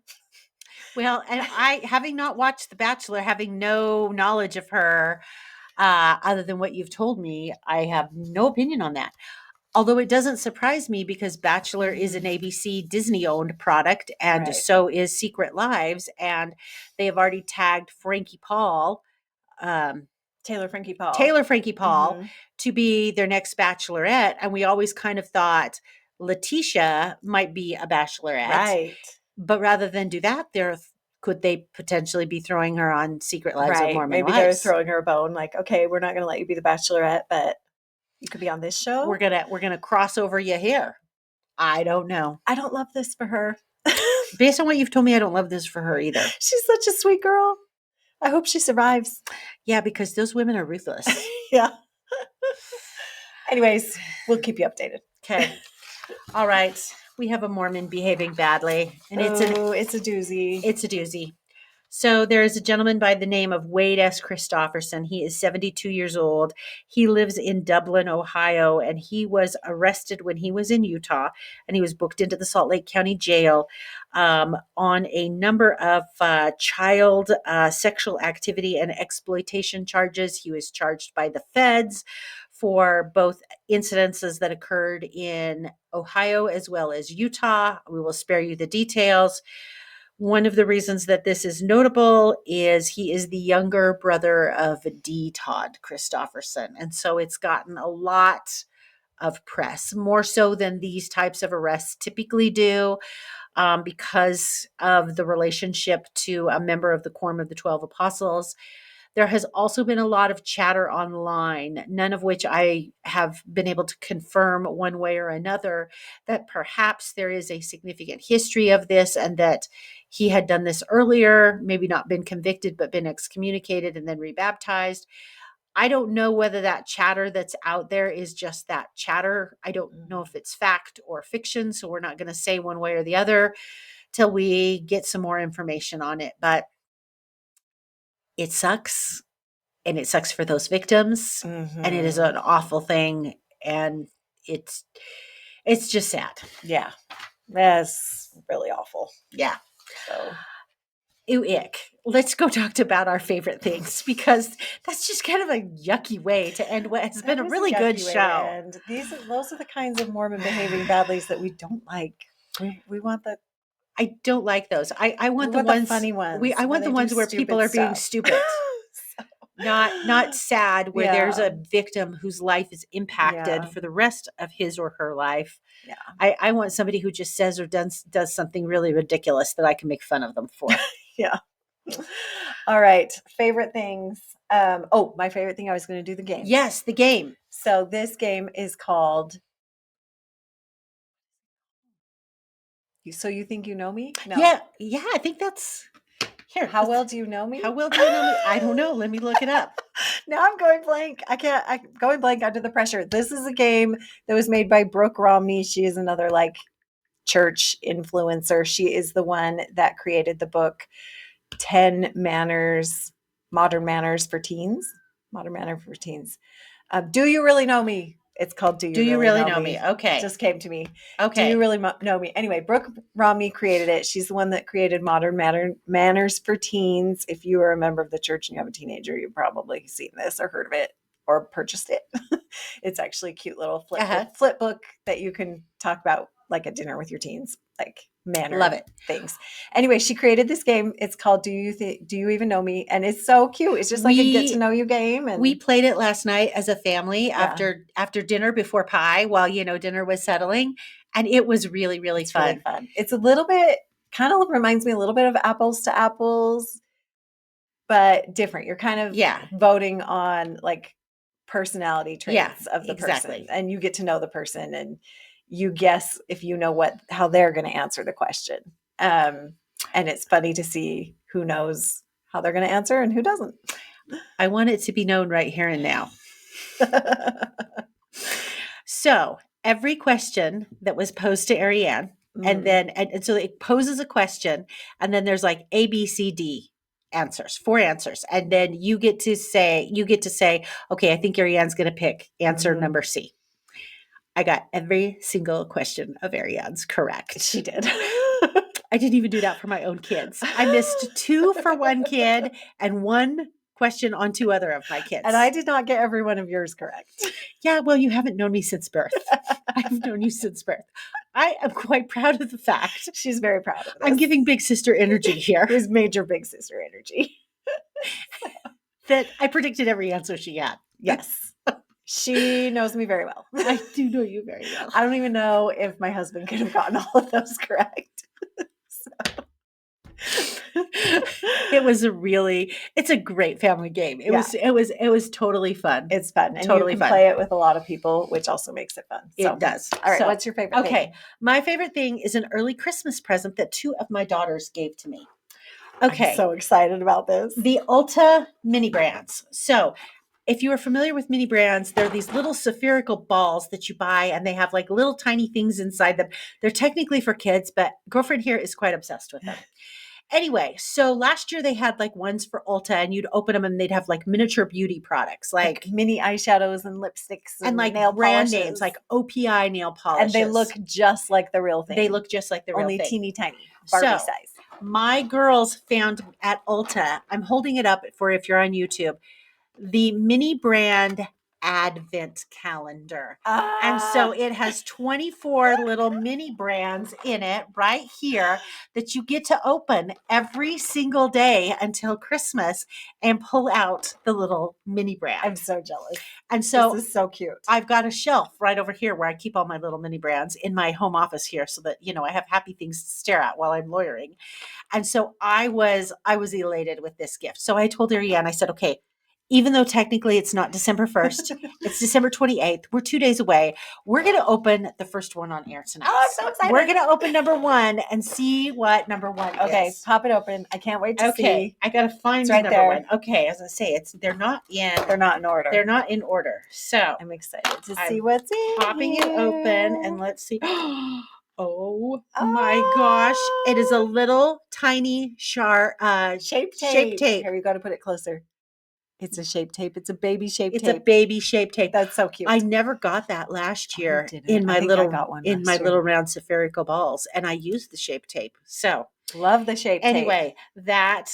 A: Well, and I, having not watched The Bachelor, having no knowledge of her, other than what you've told me, I have no opinion on that. Although it doesn't surprise me because Bachelor is an ABC Disney-owned product, and so is Secret Lives, and they have already tagged Frankie Paul,
B: Taylor Frankie Paul,
A: mm-hmm. to be their next Bachelorette, and we always kind of thought Letitia might be a Bachelorette,
B: right?
A: But rather than do that, could they potentially be throwing her on Secret Lives of Mormon
B: Maybe
A: Wives?
B: They're throwing her a bone, like, okay, we're not going to let you be the Bachelorette, but you could be on this show.
A: We're gonna cross over you here. I don't know.
B: I don't love this for her.
A: Based on what you've told me, I don't love this for her either.
B: She's such a sweet girl. I hope she survives.
A: Yeah, because those women are ruthless.
B: Yeah. Anyways, we'll keep you updated.
A: Okay. All right. We have a Mormon behaving badly, and it's
B: a doozy.
A: It's a doozy. So there is a gentleman by the name of Wade S. Christofferson. He is 72 years old. He lives in Dublin, Ohio, and he was arrested when he was in Utah, and he was booked into the Salt Lake County Jail on a number of child sexual activity and exploitation charges. He was charged by the feds for both incidences that occurred in Ohio as well as Utah. We will spare you the details. One of the reasons that this is notable is he is the younger brother of D. Todd Christofferson. And so it's gotten a lot of press, more so than these types of arrests typically do, because of the relationship to a member of the Quorum of the 12 Apostles. There has also been a lot of chatter online, none of which I have been able to confirm one way or another, that perhaps there is a significant history of this and that he had done this earlier, maybe not been convicted, but been excommunicated and then rebaptized. I don't know whether that chatter that's out there is just that chatter. I don't know if it's fact or fiction, so we're not going to say one way or the other till we get some more information on it. But it sucks, and it sucks for those victims, and it is an awful thing, and it's just sad.
B: Yeah, that's really awful.
A: Yeah.
B: So,
A: ew, ick. Let's go talk about our favorite things, because that's just kind of a yucky way to end what has been a really good show.
B: And those are the kinds of Mormon behaving badlies that we don't like. We want the.
A: I don't like those. I want the ones,
B: funny ones.
A: I want the ones where people are being stupid. Not sad, where there's a victim whose life is impacted for the rest of his or her life.
B: Yeah.
A: I want somebody who just says or does something really ridiculous that I can make fun of them for.
B: Yeah. All right. Favorite things. My favorite thing, I was going to do the game.
A: Yes, the game.
B: So this game is called So You Think You Know Me? No.
A: Yeah, I think that's... Here,
B: how well do you know me?
A: How well do you know me? I don't know. Let me look it up.
B: Now I'm going blank. I'm going blank under the pressure. This is a game that was made by Brooke Romney. She is another church influencer. She is the one that created the book 10 Manners, Modern Manners for Teens. Modern Manners for Teens. Do You Really Know Me? It's called Do You Really Know Me?
A: Okay.
B: It just came to me.
A: Okay.
B: Do You Really Know Me? Anyway, Brooke Romney created it. She's the one that created Modern Manners for Teens. If you are a member of the church and you have a teenager, you've probably seen this or heard of it or purchased it. It's actually a cute little flip book that you can talk about at dinner with your teens. manner
A: Love it.
B: things. Anyway, she created this game. It's called Do You Even Know Me? And it's so cute. It's just like a get to know you game. And
A: we played it last night as a family after dinner before pie while, dinner was settling. And it was really, really fun.
B: Really fun. It's a little bit, kind of reminds me a little bit of Apples to Apples, but different. You're kind of voting on like personality traits of the person. And you get to know the person and you guess if you know how they're going to answer the question. And it's funny to see who knows how they're going to answer and who doesn't.
A: I want it to be known right here and now. So every question that was posed to Ariane, and so it poses a question, and then there's like A, B, C, D answers, 4 answers. And then you get to say, okay, I think Ariane's going to pick answer number C. I got every single question of Ariane's correct.
B: She did.
A: I didn't even do that for my own kids. I missed 2 for one kid and 1 question on 2 other of my kids.
B: And I did not get every one of yours correct.
A: Yeah, well, you haven't known me since birth. I've known you since birth. I am quite proud of the fact.
B: She's very proud of this.
A: I'm giving big sister energy here.
B: There's major big sister energy.
A: That I predicted every answer she had.
B: Yes. She knows me very well.
A: I do know you very well.
B: I don't even know if my husband could have gotten all of those correct.
A: It's a great family game. It was totally fun.
B: It's fun. And
A: totally
B: you can play it with a lot of people, which also makes it fun. So,
A: it does.
B: All right. What's your favorite thing?
A: Okay. My favorite thing is an early Christmas present that 2 of my daughters gave to me. Okay.
B: I'm so excited about this.
A: The Ulta mini brands. So if you are familiar with mini brands, they're these little spherical balls that you buy and they have like little tiny things inside them. They're technically for kids, but girlfriend here is quite obsessed with them. Anyway, so last year they had like ones for Ulta and you'd open them and they'd have like miniature beauty products, like
B: mini eyeshadows and lipsticks
A: and like
B: nail
A: brand
B: polishes.
A: names, like OPI nail polishes.
B: And they look just like the real thing.
A: They look just like the real thing.
B: Only teeny tiny, Barbie size.
A: My girls found at Ulta, I'm holding it up for if you're on YouTube, the mini brand advent calendar. And so it has 24 little mini brands in it right here that you get to open every single day until Christmas and pull out the little mini brand.
B: I'm so jealous.
A: And so
B: this is so cute.
A: I've got a shelf right over here where I keep all my little mini brands in my home office here so that, I have happy things to stare at while I'm lawyering. And so I was elated with this gift. So I told Ariane, I said, okay, even though technically it's not December 1st, it's December 28th. We're 2 days away. We're going to open the first one on air tonight.
B: Oh, I'm so excited.
A: We're going to open number 1 and see what number 1 is.
B: Okay, pop it open. I can't wait to see.
A: I got to find
B: right
A: number
B: there.
A: 1. Okay, as I say, they're not in order. They're not in order. So
B: I'm excited to see what's in
A: popping
B: here.
A: it open and let's see. Oh my gosh. It is a little tiny
B: shape tape. Here, you got to put it closer. It's a shape tape. It's a baby shape tape.
A: It's a baby shape tape.
B: That's so cute.
A: I never got that last year in my little round spherical balls, and I used the shape tape. So
B: love the shape tape.
A: Anyway, that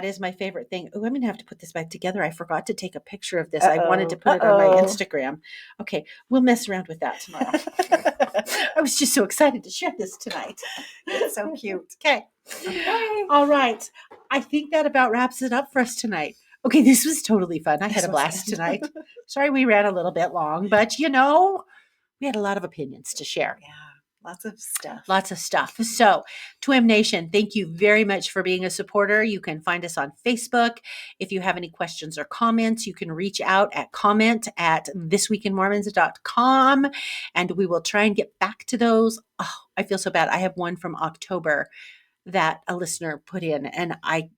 A: is my favorite thing. Oh, I'm gonna have to put this back together. I forgot to take a picture of this. I wanted to put it on my Instagram. Okay, we'll mess around with that tomorrow. I was just so excited to share this tonight.
B: It's so cute.
A: Okay. All right. I think that about wraps it up for us tonight. Okay, this was totally fun. I had a blast tonight. Sorry we ran a little bit long, but we had a lot of opinions to share.
B: Yeah, lots of stuff.
A: Lots of stuff. So, to M Nation, thank you very much for being a supporter. You can find us on Facebook. If you have any questions or comments, you can reach out at comment@thisweekinmormons.com, and we will try and get back to those. Oh, I feel so bad. I have one from October that a listener put in, and I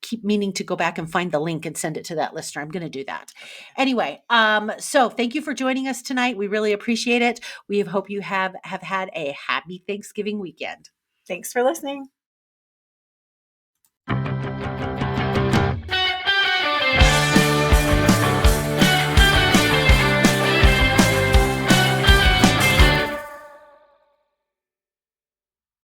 A: keep meaning to go back and find the link and send it to that listener. I'm going to do that. Anyway, so thank you for joining us tonight. We really appreciate it. We hope you have had a happy Thanksgiving weekend.
B: Thanks for listening.